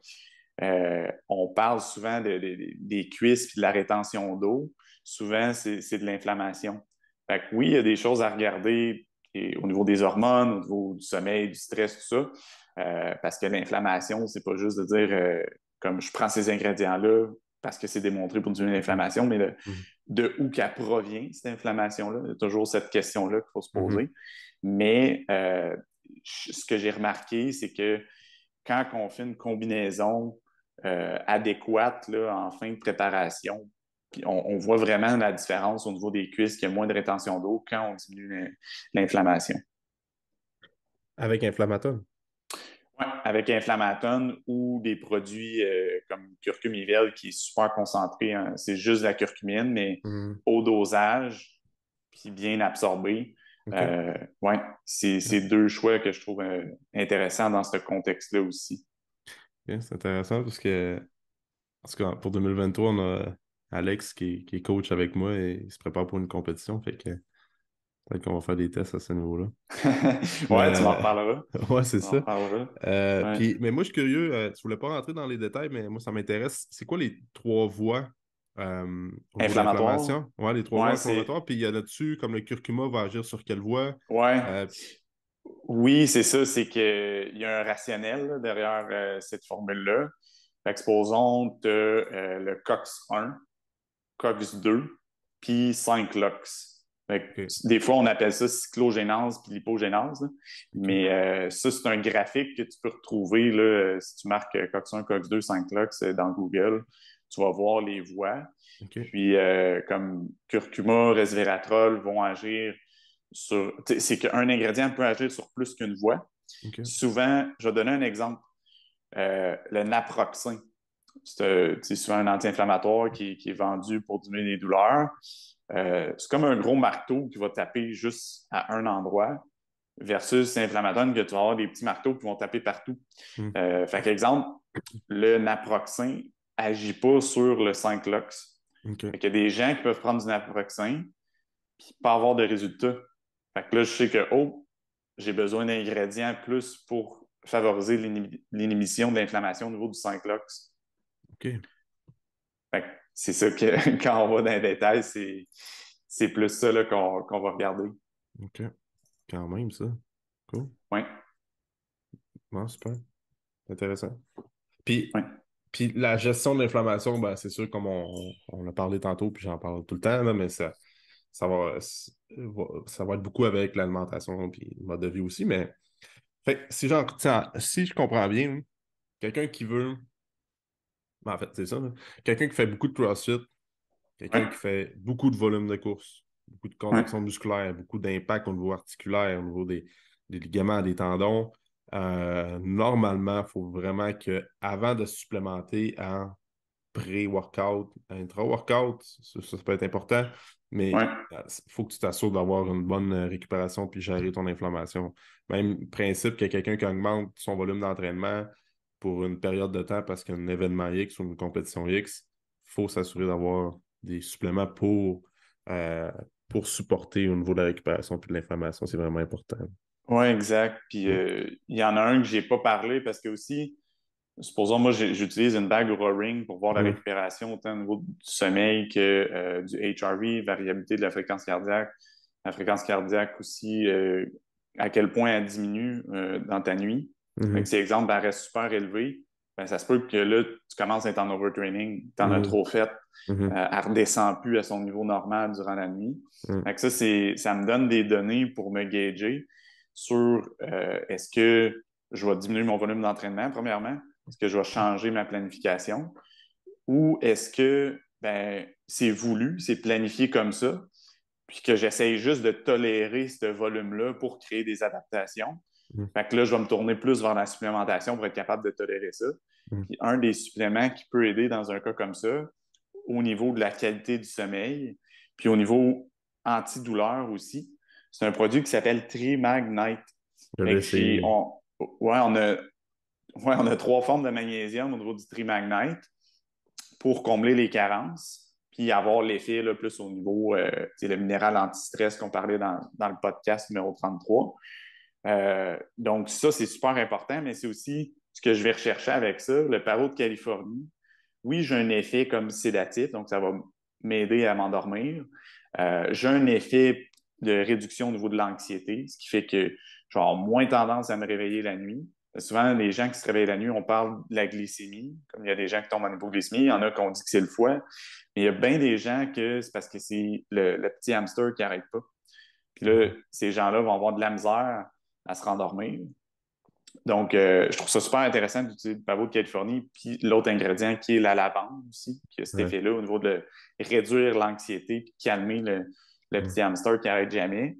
On parle souvent des cuisses et de la rétention d'eau. Souvent, c'est de l'inflammation. Fait que oui, il y a des choses à regarder au niveau des hormones, au niveau du sommeil, du stress, tout ça. Parce que l'inflammation, c'est pas juste de dire comme je prends ces ingrédients-là parce que c'est démontré pour diminuer Hum, l'inflammation, mais hum, de où qu'elle provient, cette inflammation-là. Il y a toujours cette question-là qu'il faut se mhm. poser. Mais ce que j'ai remarqué, c'est que quand on fait une combinaison adéquate là, en fin de préparation, puis on voit vraiment la différence au niveau des cuisses, qu'il y a moins de rétention d'eau quand on diminue l'inflammation. Avec inflammatoire. Ouais, avec Inflammatone ou des produits comme curcumivel qui est super concentré, hein. C'est juste de la curcumine, mais Hum, au dosage, puis bien absorbé. OK. Ouais, c'est deux choix que je trouve intéressants dans ce contexte-là aussi. OK, c'est intéressant parce que, en tout cas, pour 2023, on a Alex qui est coach avec moi et il se prépare pour une compétition. Fait que peut-être qu'on va faire des tests à ce niveau-là. Ouais, tu m'en Mais reparleras. ouais, c'est Tu m'en ça. reparleras. Ouais. Mais moi, je suis curieux, tu voulais pas rentrer dans les détails, mais moi, ça m'intéresse. C'est quoi les trois voies au niveau de Inflammatoire? l'inflammation? Ouais, les trois voies Ouais, inflammatoires. Puis il y en a-dessus, comme le curcuma va agir sur quelle voie? ouais. Euh, Oui, c'est ça, c'est qu'il y a un rationnel là, derrière cette formule-là. Fait que supposons tu le COX-1, COX-2. puis 5 lux. OK. Des fois, on appelle ça cyclogénase puis lipogénase. OK. Mais ça, c'est un graphique que tu peux retrouver là, si tu marques COX-1, COX-2, 5 lux dans Google. Tu vas voir les voies. OK. Puis, comme curcuma, resveratrol vont agir sur. C'est qu'un ingrédient peut agir sur plus qu'une voie. OK. Souvent, je vais donner un exemple. Le naproxen, c'est souvent un anti-inflammatoire qui est vendu pour diminuer les douleurs. C'est comme un gros marteau qui va taper juste à un endroit versus l'inflammatone que tu vas avoir des petits marteaux qui vont taper partout. Hmm. Fait qu'exemple, le naproxen agit pas sur le 5-LOX. OK. Fait qu'il y a des gens qui peuvent prendre du naproxen et pas avoir de résultat. Fait que là, je sais que, oh, j'ai besoin d'ingrédients plus pour favoriser l'inhibition de l'inflammation au niveau du 5-LOX. OK. Fait que c'est ça que quand on va dans les détails, c'est plus ça là, qu'on va regarder. OK. Quand même, ça. Cool. Oui, Bon, super. Intéressant. Puis, oui, puis la gestion de l'inflammation, ben, c'est sûr, comme on a parlé tantôt, puis j'en parle tout le temps, là, mais ça va être beaucoup avec l'alimentation puis le mode de vie aussi. Mais fait, que si je comprends bien, quelqu'un qui veut. Ben, en fait, c'est ça, là. Quelqu'un qui fait beaucoup de CrossFit, oui, quelqu'un qui fait beaucoup de volume de course, beaucoup de oui. contraction musculaire, beaucoup d'impact au niveau articulaire, au niveau des ligaments, des tendons. Normalement, il faut vraiment que avant de se supplémenter en pré-workout, intra-workout, ça peut être important, mais Oui. il faut que tu t'assures d'avoir une bonne récupération puis gérer ton inflammation. Même principe que quelqu'un qui augmente son volume d'entraînement pour une période de temps parce qu'un événement X ou une compétition X, il faut s'assurer d'avoir des suppléments euh, pour supporter au niveau de la récupération puis de l'inflammation. C'est vraiment important. Oui, exact. Puis Mm. il y en a un que j'ai pas parlé parce que aussi, supposons, moi, j'utilise une bague Oura Ring pour voir la Mm. récupération autant au niveau du sommeil que du HRV, variabilité de la fréquence cardiaque. La fréquence cardiaque aussi, à quel point elle diminue dans ta nuit. Fait que Mhm. si, exemple, elle reste super élevée, ben, ça se peut que là, tu commences à être en overtraining, tu en as Mhm. trop fait, Mhm. elle ne redescend plus à son niveau normal durant la nuit. Mhm. Fait que ça me donne des données pour me gager sur est-ce que je vais diminuer mon volume d'entraînement, premièrement, est-ce que je vais changer ma planification ou est-ce que ben, c'est voulu, c'est planifié comme ça, puis que j'essaye juste de tolérer ce volume-là pour créer des adaptations. Mhm. Fait que là, je vais me tourner plus vers la supplémentation pour être capable de tolérer ça. Mhm. Puis un des suppléments qui peut aider dans un cas comme ça, au niveau de la qualité du sommeil, puis au niveau antidouleur aussi, c'est un produit qui s'appelle Trimagnite. Je Fait l'ai que essayé. on a 3 formes de magnésium au niveau du Trimagnite pour combler les carences, puis avoir l'effet là, plus au niveau, le minéral anti-stress qu'on parlait dans le podcast numéro 33. Donc, ça, c'est super important, mais c'est aussi ce que je vais rechercher avec ça. Le paro de Californie, oui, j'ai un effet comme sédatif, donc ça va m'aider à m'endormir. J'ai un effet de réduction au niveau de l'anxiété, ce qui fait que je vais avoir moins tendance à me réveiller la nuit. Souvent, les gens qui se réveillent la nuit, on parle de la glycémie. Comme il y a des gens qui tombent en hypoglycémie, il y en a qui ont dit que c'est le foie. Mais il y a bien des gens que c'est parce que c'est le petit hamster qui n'arrête pas. Puis là, ces gens-là vont avoir de la misère à se rendormir. Donc, je trouve ça super intéressant d'utiliser le pavot de Californie. Puis l'autre ingrédient qui est la lavande aussi, qui a cet Ouais. effet-là au niveau de réduire l'anxiété puis calmer le Mhm. petit hamster qui n'arrête jamais.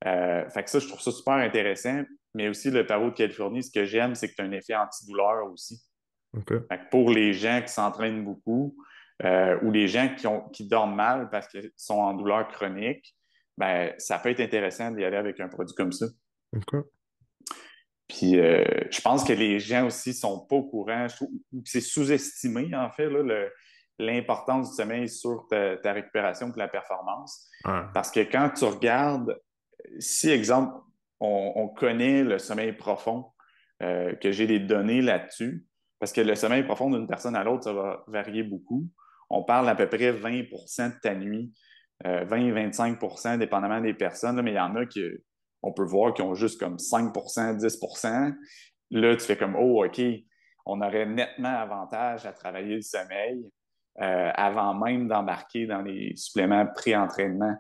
Fait que ça, je trouve ça super intéressant. Mais aussi, le pavot de Californie, ce que j'aime, c'est que tu as un effet antidouleur aussi. OK. Fait que pour les gens qui s'entraînent beaucoup ou les gens qui dorment mal parce qu'ils sont en douleur chronique, ben, ça peut être intéressant d'y aller avec un produit comme ça. OK. Puis je pense que les gens aussi sont pas au courant. Je trouve que c'est sous-estimé, en fait, là, l'importance du sommeil sur ta récupération et la performance. Ah. Parce que quand tu regardes, si, exemple, on connaît le sommeil profond, que j'ai des données là-dessus, parce que le sommeil profond d'une personne à l'autre, ça va varier beaucoup. On parle à peu près 20% de ta nuit, 20-25%, dépendamment des personnes, là, mais il y en a qui, on peut voir, qui ont juste comme 5%, 10%. Là, tu fais comme, oh, OK, on aurait nettement avantage à travailler le sommeil. avant même d'embarquer dans les suppléments pré-entraînement.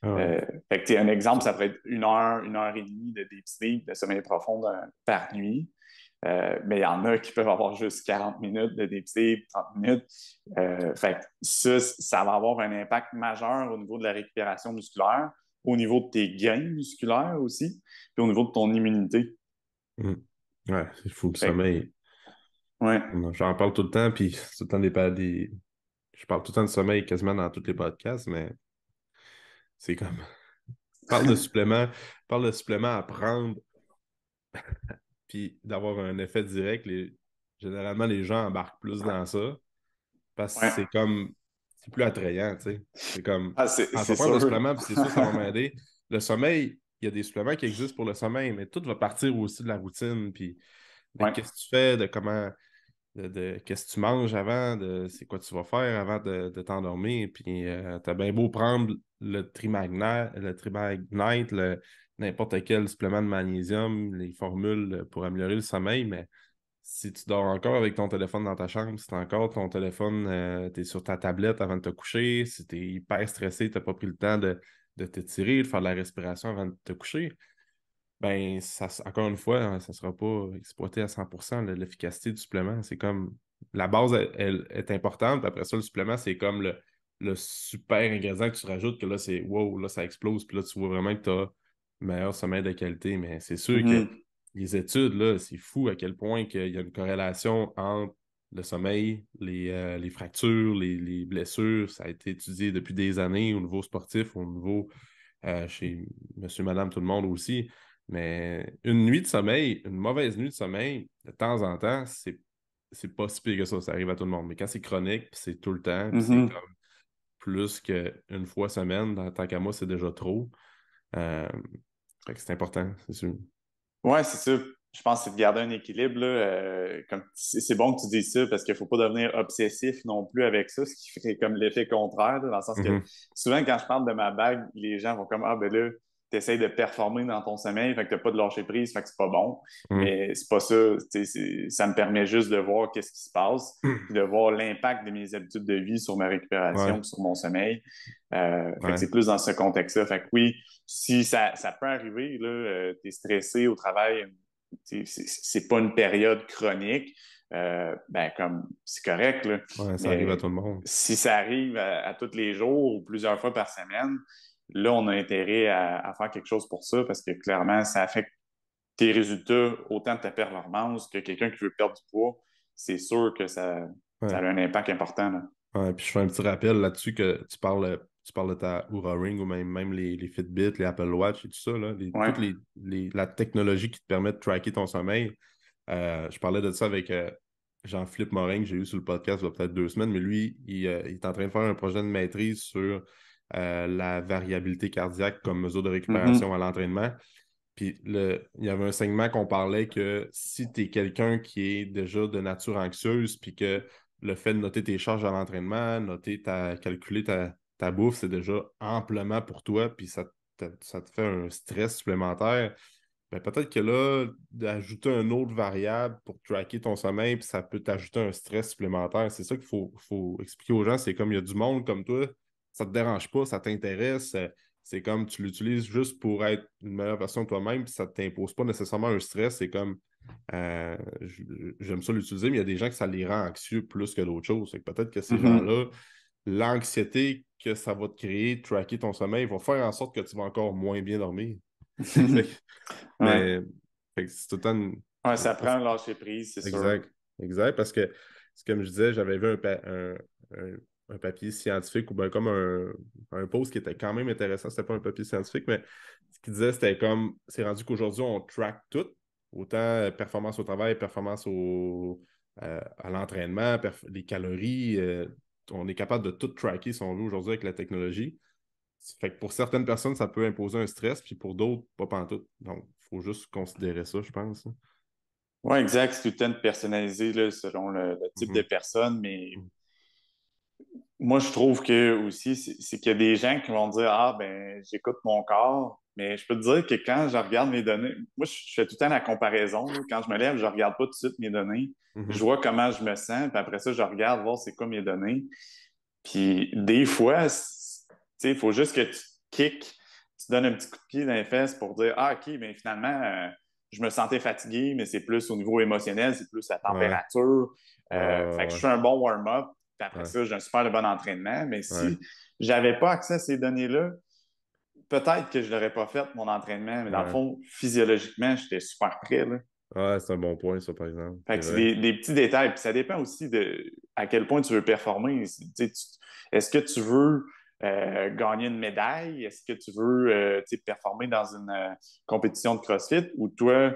Ah ouais. Fait que, un exemple, ça pourrait être 1 heure et demie de deep sleep, de sommeil profond par nuit. Mais il y en a qui peuvent avoir juste 40 minutes de deep sleep, 30 minutes. Fait que ça va avoir un impact majeur au niveau de la récupération musculaire, au niveau de tes gains musculaires aussi, puis au niveau de ton immunité. Mm. Ouais, c'est fou le Fait sommeil. que, ouais. J'en parle tout le temps, puis c'est tout le temps je parle tout le temps de sommeil quasiment dans tous les podcasts, mais c'est comme. Parle de suppléments, parle de suppléments à prendre, puis d'avoir un effet direct. Généralement, les gens embarquent plus dans ça parce que Ouais. c'est plus attrayant, tu sais. C'est comme, Ah, je c'est vais prendre le sûr. supplément, puis c'est sûr, ça va m'aider. Le sommeil, il y a des suppléments qui existent pour le sommeil, mais tout va partir aussi de la routine, puis de Ouais. qu'est-ce que tu fais, de comment, qu'est-ce que tu manges avant, c'est quoi tu vas faire avant de t'endormir. Puis t'as bien beau prendre le Trimagnite, n'importe quel supplément de magnésium, les formules pour améliorer le sommeil, mais si tu dors encore avec ton téléphone dans ta chambre, si tu encore ton téléphone, tu es sur ta tablette avant de te coucher, si tu es hyper stressé, tu n'as pas pris le temps de t'étirer, de faire de la respiration avant de te coucher, ben, encore une fois, hein, ça ne sera pas exploité à 100% l'efficacité du supplément. C'est comme la base, elle est importante. Puis après ça, le supplément, c'est comme le super ingrédient que tu rajoutes, que là, c'est wow, là, ça explose. Puis là, tu vois vraiment que tu as meilleur sommeil de qualité. Mais c'est sûr que Mhm. les études, là, c'est fou à quel point qu'il y a une corrélation entre le sommeil, les fractures, les blessures. Ça a été étudié depuis des années au niveau sportif, au niveau chez monsieur, madame, tout le monde aussi. Mais une nuit de sommeil, une mauvaise nuit de sommeil, de temps en temps, c'est pas si pire que ça arrive à tout le monde. Mais quand c'est chronique, puis c'est tout le temps, puis c'est Mhm. comme plus qu'une fois semaine, tant qu'à moi, c'est déjà trop. Euh, Fait que c'est important, c'est sûr. Ouais, c'est ça. Je pense que c'est de garder un équilibre, là. C'est bon que tu dises ça parce qu'il ne faut pas devenir obsessif non plus avec ça, ce qui ferait comme l'effet contraire, là, dans le sens que Mhm. souvent, quand je parle de ma bague, les gens vont comme ah, ben là, tu essaies de performer dans ton sommeil, fait que tu n'as pas de lâcher prise, fait que c'est pas bon. Mhm. Mais c'est pas ça. Ça me permet juste de voir qu'est-ce qui se passe, puis de voir l'impact de mes habitudes de vie sur ma récupération, Ouais, puis sur mon sommeil. Fait que ouais, c'est plus dans ce contexte-là. Fait que oui, si ça peut arriver, là, tu es stressé au travail, c'est pas une période chronique, ben comme c'est correct, là. ouais, ça arrive à Mais tout le monde. si ça arrive à tous les jours ou plusieurs fois par semaine, là, on a intérêt à faire quelque chose pour ça parce que clairement, ça affecte tes résultats, autant de ta performance que quelqu'un qui veut perdre du poids. C'est sûr que ça a Ouais. un impact important, là. Ouais, puis je fais un petit rappel là-dessus que tu parles de ta Oura Ring ou même les Fitbit, les Apple Watch et tout ça, là, Ouais. toute la technologie qui te permet de tracker ton sommeil. Je parlais de ça avec Jean-Philippe Morin que j'ai eu sur le podcast il y a peut-être 2 semaines, mais lui, il est en train de faire un projet de maîtrise sur la variabilité cardiaque comme mesure de récupération Mhm. à l'entraînement. Puis il y avait un segment qu'on parlait que si tu es quelqu'un qui est déjà de nature anxieuse, puis que le fait de noter tes charges à l'entraînement, calculer ta bouffe, c'est déjà amplement pour toi, puis ça te fait un stress supplémentaire. Ben, peut-être que là, d'ajouter une autre variable pour tracker ton sommeil, puis ça peut t'ajouter un stress supplémentaire. C'est ça qu'il faut expliquer aux gens. C'est comme il y a du monde comme toi, ça te dérange pas, ça t'intéresse. C'est comme tu l'utilises juste pour être une meilleure version de toi-même, puis ça ne t'impose pas nécessairement un stress. C'est comme j'aime ça l'utiliser, mais il y a des gens que ça les rend anxieux plus que d'autres choses. C'est que peut-être que ces Mhm. gens-là, l'anxiété que ça va te créer, tracker ton sommeil, va faire en sorte que tu vas encore moins bien dormir. Fait que- Ouais. mais fait que c'est tout le temps Ouais, ça prend un lâcher prise, c'est sûr. exact. Exact, parce que c'est comme je disais, j'avais vu un- un papier scientifique ou bien comme un post qui était quand même intéressant. C'était pas un papier scientifique, mais ce qu'il disait, c'était comme c'est rendu qu'aujourd'hui, on track tout, autant performance au travail, performance à l'entraînement, les calories. On est capable de tout tracker si on veut aujourd'hui avec la technologie. Fait que pour certaines personnes, ça peut imposer un stress, puis pour d'autres, pas pantoute. Donc, il faut juste considérer ça, je pense, hein. Oui, exact. C'est tout le temps de personnaliser là, selon le type de Mhm. personne. Mais moi, je trouve que aussi, c'est qu'il y a des gens qui vont dire ah, ben, j'écoute mon corps. Mais je peux te dire que quand je regarde mes données, moi, je fais tout le temps la comparaison, là. Quand je me lève, je regarde pas tout de suite mes données. Je Mhm. vois comment je me sens, puis après ça, je regarde voir c'est quoi mes données. Puis des fois, il faut juste que tu kicks, tu donnes un petit coup de pied dans les fesses pour dire ah, OK, mais finalement, je me sentais fatigué, mais c'est plus au niveau émotionnel, c'est plus la Ouais, température. ouais, Fait que je ouais, fais un bon warm-up, puis après ouais, ça, j'ai un super bon entraînement. Mais ouais, si j'avais pas accès à ces données-là, peut-être que je l'aurais pas fait, mon entraînement, mais dans le ouais. fond, physiologiquement, j'étais super prêt, là. Ouais, c'est un bon point, ça, par exemple. Fait C'est que c'est vrai. des petits détails. Puis ça dépend aussi de à quel point tu veux performer. Est-ce que tu veux gagner une médaille? Est-ce que tu veux performer dans une compétition de CrossFit ou toi,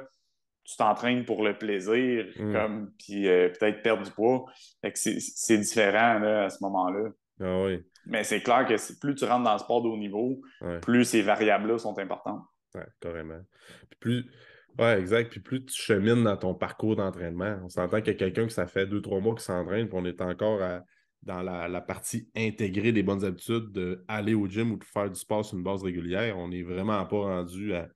tu t'entraînes pour le plaisir, Hmm. comme puis peut-être perdre du poids? Fait que c'est différent là, à ce moment-là. Ah oui, Mais c'est clair que plus tu rentres dans le sport de haut niveau, ouais, plus ces variables-là sont importantes. ouais, carrément. Puis plus, ouais, exact. Puis plus tu chemines dans ton parcours d'entraînement, on s'entend qu'il y a quelqu'un que ça fait 2, 3 mois qui s'entraîne, puis on est encore dans la partie intégrée des bonnes habitudes d'aller au gym ou de faire du sport sur une base régulière. On n'est vraiment pas rendu à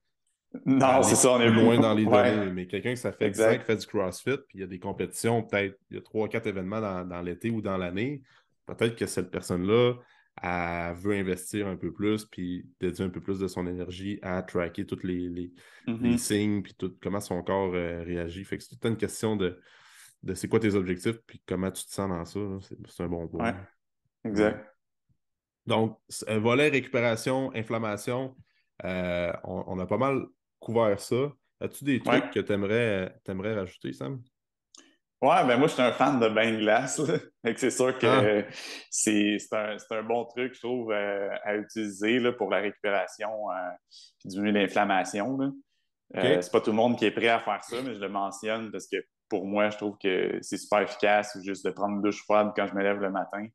Non, c'est aller ça, on plus est. loin dans les Ouais, données. Mais quelqu'un que ça fait 10 ans qui exact. fait du CrossFit, puis il y a des compétitions, peut-être, il y a 3, 4 événements dans l'été ou dans l'année, peut-être que cette personne-là, elle veut investir un peu plus, puis dédier un peu plus de son énergie à tracker tous les Mhm. signes, puis tout, comment son corps réagit. Fait que c'est tout une question de c'est quoi tes objectifs, puis comment tu te sens dans ça, là. C'est un bon point. Ouais, Ouais. exact. Donc, volet récupération, inflammation, on a pas mal couvert ça. As-tu des Ouais. trucs que tu aimerais rajouter, Sam? Ouais, ben moi, je suis un fan de bain de glace, là. Fait que c'est sûr Ah, que c'est un bon truc, je trouve, à utiliser là, pour la récupération puis diminuer l'inflammation, là. OK. C'est pas tout le monde qui est prêt à faire ça, mais je le mentionne parce que pour moi, je trouve que c'est super efficace ou juste de prendre une douche froide quand je me lève le matin.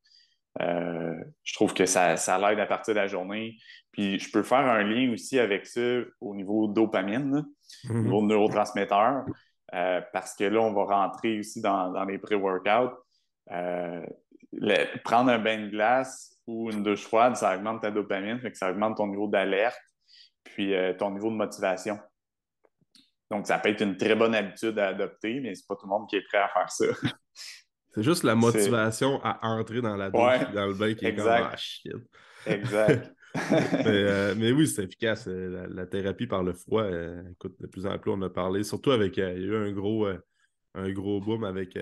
Je trouve que ça l'aide à partir de la journée. Puis je peux faire un lien aussi avec ça au niveau dopamine, là, au niveau Mhm. neurotransmetteurs, parce que là, on va rentrer aussi dans les pré-workouts. Euh, Prendre un bain de glace ou une douche froide, ça augmente ta dopamine, fait que ça augmente ton niveau d'alerte, puis ton niveau de motivation. Donc, ça peut être une très bonne habitude à adopter, mais c'est pas tout le monde qui est prêt à faire ça. C'est juste la C'est... motivation à entrer dans la douche Ouais, puis dans le bain qui est comme ah exact, shit. exact. Mais oui, c'est efficace. La thérapie par le froid, écoute, de plus en plus, on a parlé, surtout avec, il y a eu un gros boom avec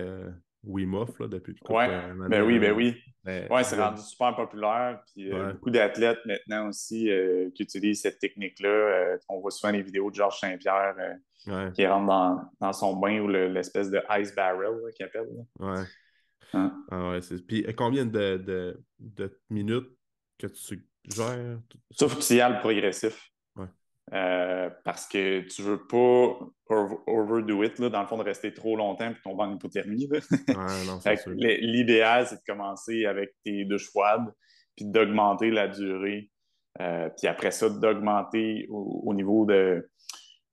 Wim Hof, là, depuis, écoute, Ouais, maintenant, ben oui, ben oui. Ouais, c'est ben, rendu super populaire. Puis ouais, beaucoup d'athlètes maintenant aussi qui utilisent cette technique-là. On voit souvent les vidéos de Georges Saint-Pierre ouais, qui rentre dans son bain ou l'espèce de ice barrel là, qu'il appelle, là. ouais. Hein? Ah ouais, puis combien de minutes que tu gères tout ça? Sauf que tu y ailles progressif. Ouais. Parce que tu veux pas overdo it, là, dans le fond, de rester trop longtemps et tomber en hypothermie, là. Ouais, non, c'est Fait que sûr. l'idéal, c'est de commencer avec tes douches froides, puis d'augmenter la durée. Puis après ça, d'augmenter au niveau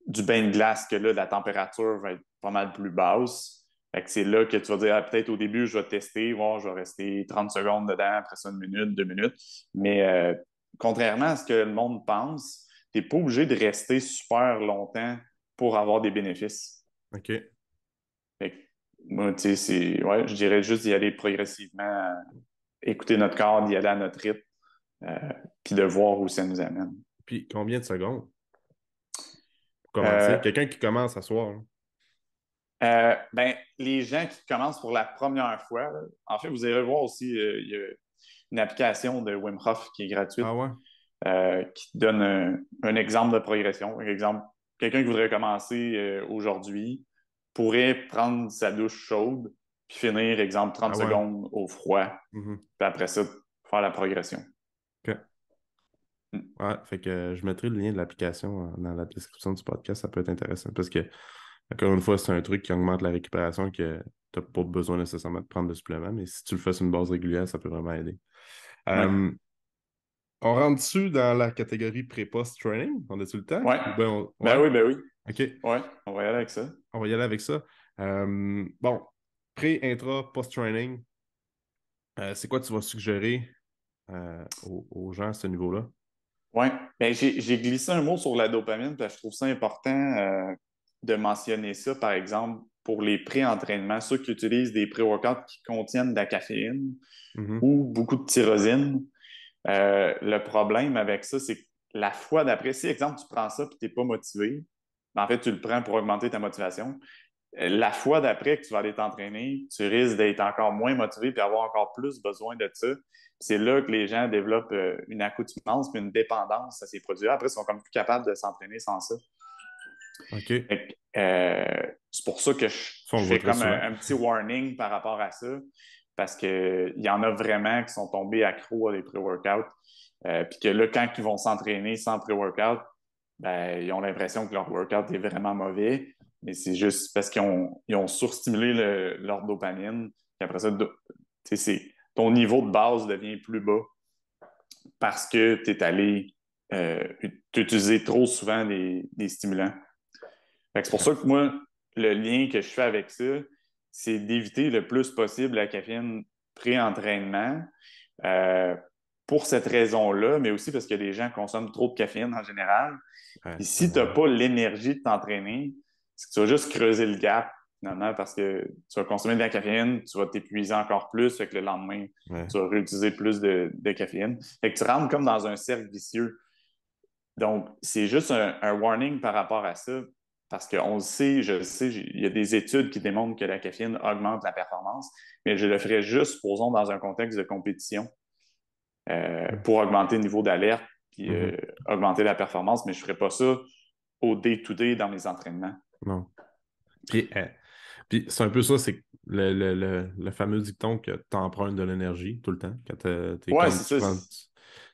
du bain de glace, que là, la température va être pas mal plus basse. Fait que c'est là que tu vas dire, ah, peut-être au début, je vais tester, voir, je vais rester 30 secondes dedans, après ça, 1 minute, 2 minutes. Mais contrairement à ce que le monde pense, tu n'es pas obligé de rester super longtemps pour avoir des bénéfices. OK. Fait que, moi, tu sais, ouais, je dirais juste d'y aller progressivement, écouter notre corps, d'y aller à notre rythme, euh, puis de voir où ça nous amène. Puis combien de secondes pour commencer? Euh, Quelqu'un qui commence à soir, là. Ben, les gens qui commencent pour la première fois, là, en fait, vous irez voir aussi, il y a une application de Wim Hof qui est gratuite, Ah ouais? qui te donne un exemple de progression. Par exemple, quelqu'un qui voudrait commencer aujourd'hui pourrait prendre sa douche chaude, puis finir, exemple, Ah 30 ouais. secondes au froid, Mhm. puis après ça, faire la progression. OK. Mm. Ouais, fait que je mettrai le lien de l'application dans la description du podcast, ça peut être intéressant parce que, encore une fois, c'est un truc qui augmente la récupération que tu n'as pas besoin nécessairement de prendre de suppléments, mais si tu le fais sur une base régulière, ça peut vraiment aider. Ouais. Euh, on rentre dessus dans la catégorie pré-post training. On a-tu le temps? Ouais. Ou bien Ben ouais? oui, ben oui. OK. Ouais, on va y aller avec ça. On va y aller avec ça. Bon, pré, intra, post-training, c'est quoi tu vas suggérer aux gens à ce niveau-là? Oui, ben, j'ai glissé un mot sur la dopamine, parce que je trouve ça important de mentionner ça. Par exemple, pour les pré-entraînements, ceux qui utilisent des pré-workouts qui contiennent de la caféine Mhm. ou beaucoup de tyrosine. Le problème avec ça, c'est que la fois d'après, si, exemple, tu prends ça et tu n'es pas motivé, ben, en fait, tu le prends pour augmenter ta motivation. La fois d'après que tu vas aller t'entraîner, tu risques d'être encore moins motivé et avoir encore plus besoin de ça. C'est là que les gens développent une accoutumance puis une dépendance à ces produits. Après, ils sont comme plus capables de s'entraîner sans ça. OK. C'est pour ça que Ça, on je le voit fais très comme souvent. un petit warning par rapport à ça, parce qu'il y en a vraiment qui sont tombés accros à des pré-workouts. Puis que là, quand ils vont s'entraîner sans pré-workout, ben, ils ont l'impression que leur workout est vraiment mauvais, mais c'est juste parce qu'ils ont surstimulé leur dopamine. Puis après ça, ton niveau de base devient plus bas parce que tu es allé utiliser trop souvent des stimulants. C'est pour ça que moi, le lien que je fais avec ça, c'est d'éviter le plus possible la caféine pré-entraînement. Euh, pour cette raison-là, mais aussi parce que les gens consomment trop de caféine en général. Ouais, Et si tu n'as pas l'énergie de t'entraîner, c'est que tu vas juste creuser le gap, finalement, parce que tu vas consommer de la caféine, tu vas t'épuiser encore plus, fait que le lendemain, ouais. tu vas réutiliser plus de caféine. Fait que tu rentres comme dans un cercle vicieux. Donc, c'est juste un warning par rapport à ça, parce qu'on le sait, je le sais, il y a des études qui démontrent que la caféine augmente la performance, mais je le ferais juste, supposons, dans un contexte de compétition pour augmenter le niveau d'alerte puis Mhm. augmenter la performance, mais je ne ferais pas ça au day-to-day dans mes entraînements. Non. Puis c'est un peu ça, c'est le fameux dicton que tu empruntes de l'énergie tout le temps. Quand t'es Ouais, comme c'est tu ça. prends,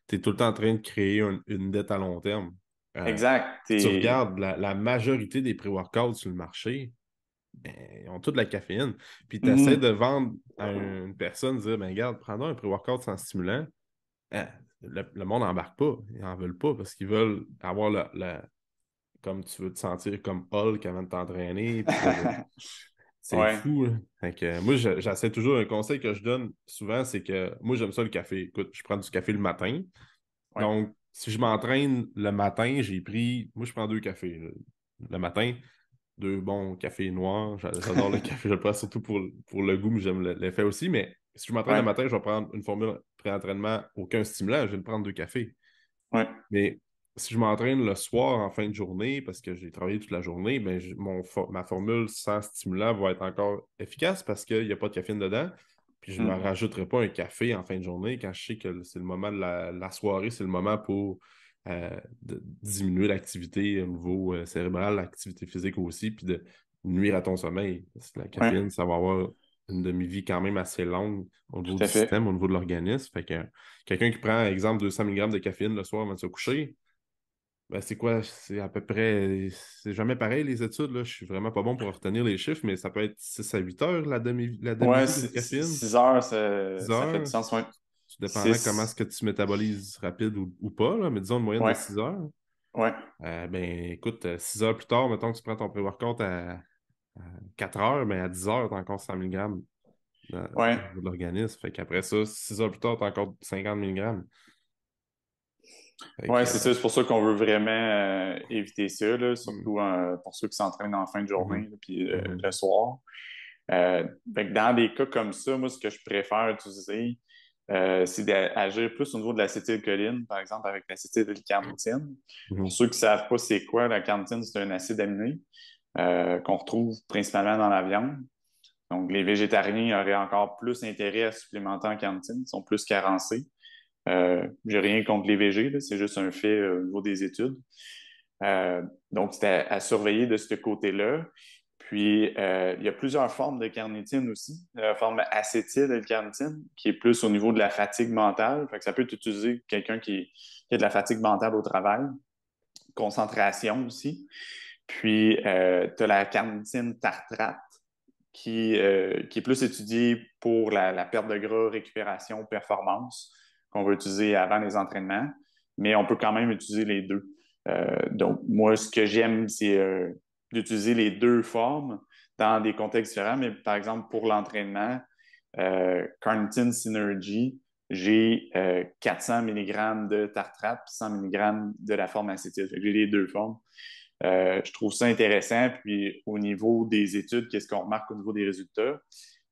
t'es tout le temps en train de créer une dette à long terme. Exact. Si tu regardes la majorité des pré-workouts sur le marché, ben, ils ont toute la caféine. Puis tu essaies de Mhm. vendre à une personne, dire ben regarde, prends un pré-workout sans stimulant. Le monde n'embarque pas. Ils n'en veulent pas parce qu'ils veulent avoir comme tu veux te sentir comme Hulk avant de t'entraîner. Puis c'est Ouais, fou, hein. Fait que, moi, j'essaie toujours un conseil que je donne souvent, c'est que moi, j'aime ça le café. Écoute, je prends du café le matin. ouais, Donc, si je m'entraîne le matin, j'ai pris. Moi, je prends 2 cafés le matin. 2 bons cafés noirs. J'adore le café. Je le prends surtout pour le goût, mais j'aime l'effet aussi. Mais si je m'entraîne le ouais, matin, je vais prendre une formule pré-entraînement, aucun stimulant. Je vais me prendre 2 cafés. ouais. Mais si je m'entraîne le soir en fin de journée, parce que j'ai travaillé toute la journée, ben, ma formule sans stimulant va être encore efficace parce qu'il n'y a pas de caféine dedans. Puis je ne me Mhm. rajouterai pas un café en fin de journée quand je sais que c'est le moment de la soirée, c'est le moment pour de diminuer l'activité au niveau cérébral, l'activité physique aussi, puis de nuire à ton sommeil. Parce que la caféine, Ouais, ça va avoir une demi-vie quand même assez longue au niveau tout du à fait. système, au niveau de l'organisme. Fait que quelqu'un qui prend, exemple, 200 mg de caféine le soir avant de se coucher, ben c'est quoi? C'est à peu près. C'est jamais pareil, les études. Là. Je suis vraiment pas bon pour retenir les chiffres, mais ça peut être 6 à 8 heures la Ouais, demi-vie d'une caféine. 6 heures, 6 ça fait du heures. sens. Ouais. Tout dépendant comment est-ce 6, que tu métabolises rapide ou pas, là, mais disons une moyenne de ouais, 6 heures. ouais, Ben écoute, 6 heures plus tard, mettons que tu prends ton pré-workout à 4 heures, mais à 10 heures, tu as encore 100 mg ouais. au niveau de l'organisme. Fait qu'après ça, 6 heures plus tard, tu as encore 50 mg. Fait Ouais, que, c'est ça. C'est pour ça qu'on veut vraiment éviter ça, là, hum, surtout pour ceux qui s'entraînent en fin de mhm, journée, là, puis mhm, le soir. Fait que dans des cas comme ça, moi, ce que je préfère utiliser, c'est d'agir plus au niveau de l'acétylcholine, par exemple, avec l'acétyl-carnitine. Pour mhm, ceux qui ne savent pas c'est quoi, la carnitine, c'est un acide aminé qu'on retrouve principalement dans la viande. Donc, les végétariens auraient encore plus intérêt à supplémenter en carnitine, ils sont plus carencés. J'ai rien contre les végés, là, c'est juste un fait au niveau des études. Euh, donc, c'est à surveiller de ce côté-là. Puis, il y a plusieurs formes de carnitine aussi. La forme acétyl-L-carnitine, qui est plus au niveau de la fatigue mentale. Fait que ça peut être utilisé quelqu'un qui a de la fatigue mentale au travail, concentration aussi. Puis, tu as la carnitine tartrate, qui est plus étudiée pour la perte de gras, récupération, performance, qu'on va utiliser avant les entraînements. Mais on peut quand même utiliser les deux. Donc, moi, ce que j'aime, c'est d'utiliser les deux formes dans des contextes différents. Mais par exemple, pour l'entraînement, Carnitine Synergy, j'ai 400 mg de tartrate puis 100 mg de la forme acétyl. J'ai les deux formes. Je trouve ça intéressant. Puis au niveau des études, qu'est-ce qu'on remarque au niveau des résultats?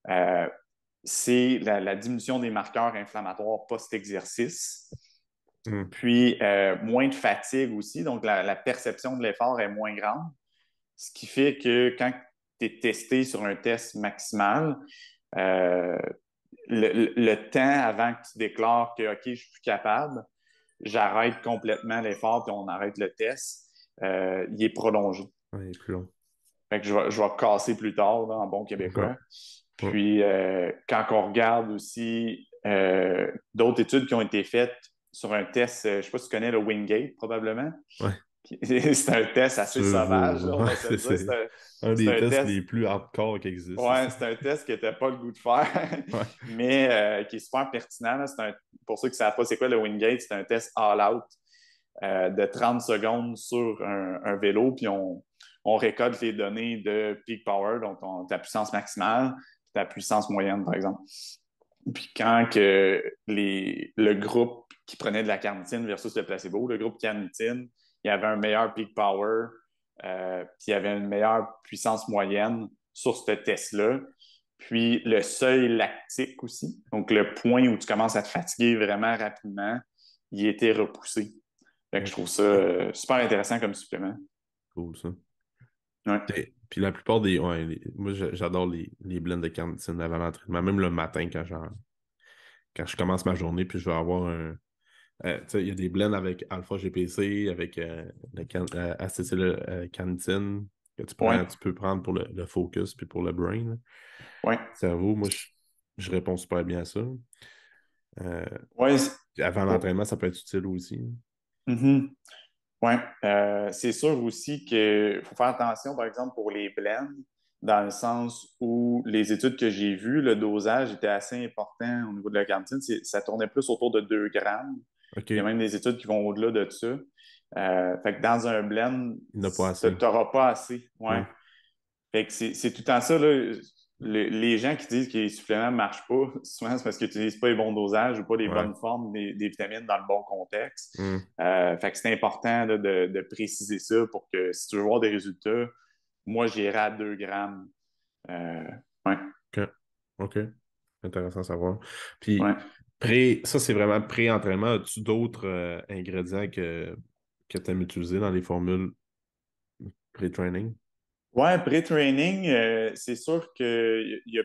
Euh, c'est la diminution des marqueurs inflammatoires post-exercice. Puis moins de fatigue aussi, donc la perception de l'effort est moins grande, ce qui fait que quand tu es testé sur un test maximal, euh, le temps avant que tu déclares que OK, je suis plus capable, j'arrête complètement l'effort puis on arrête le test, il est prolongé. Ouais, il est plus long. Fait que je vais casser plus tard, là, en bon québécois. Ouais. Puis, quand on regarde aussi d'autres études qui ont été faites sur un test, je ne sais pas si tu connais le Wingate, probablement. Ouais. C'est un test assez sauvage, là, on Ouais, va se le dire. un C'est des un tests test, les plus hardcore qui existent. ouais, c'est un test que tu n'as pas le goût de faire, Ouais. mais qui est super pertinent. Là. Pour ceux qui ne savent pas c'est quoi le Wingate, c'est un test all-out de 30 secondes sur un vélo, puis on récolte les données de peak power, donc ta puissance maximale, ta puissance moyenne, par exemple. Puis quand le groupe qui prenait de la carnitine versus le placebo, le groupe carnitine, il y avait un meilleur peak power, puis il y avait une meilleure puissance moyenne sur ce test-là. Puis le seuil lactique aussi, donc le point où tu commences à te fatiguer vraiment rapidement, il était repoussé. Fait que je trouve ça super intéressant comme supplément. Cool, ça. Ouais. Puis la plupart des. Ouais, moi, j'adore les blends de carnitine avant l'entraînement, même le matin quand je commence ma journée, puis je vais avoir un. Tu sais, il y a des blends avec alpha-GPC, avec acétyl-carnitine que Ouais. tu peux prendre pour le focus puis pour le brain. Là. Ouais. Cerveau, moi, je réponds super bien à ça. Ouais. Puis avant l'entraînement, ça peut être utile aussi. Mhm. Ouais. C'est sûr aussi qu'il faut faire attention, par exemple, pour les blends, dans le sens où les études que j'ai vues, le dosage était assez important au niveau de la carnitine. Ça tournait plus autour de 2 grammes. Il y a OK. même des études qui vont au-delà de ça. Fait que dans un blend, Il n'a pas tu assez. n'auras pas assez. Ouais. Hum. Fait que c'est tout le temps ça, là. Les gens qui disent que les suppléments ne marchent pas, souvent c'est parce qu'ils n'utilisent pas les bons dosages ou pas les Ouais. bonnes formes des vitamines dans le bon contexte. Hum. Fait que c'est important là, de préciser ça pour que si tu veux voir des résultats, moi j'irai à 2 grammes. Euh, ouais, OK. OK. Intéressant à savoir. ouais. Puis, ça, c'est vraiment pré-entraînement. As-tu d'autres ingrédients que tu aimes utiliser dans les formules pré-training? Ouais, pré-training, c'est sûr il y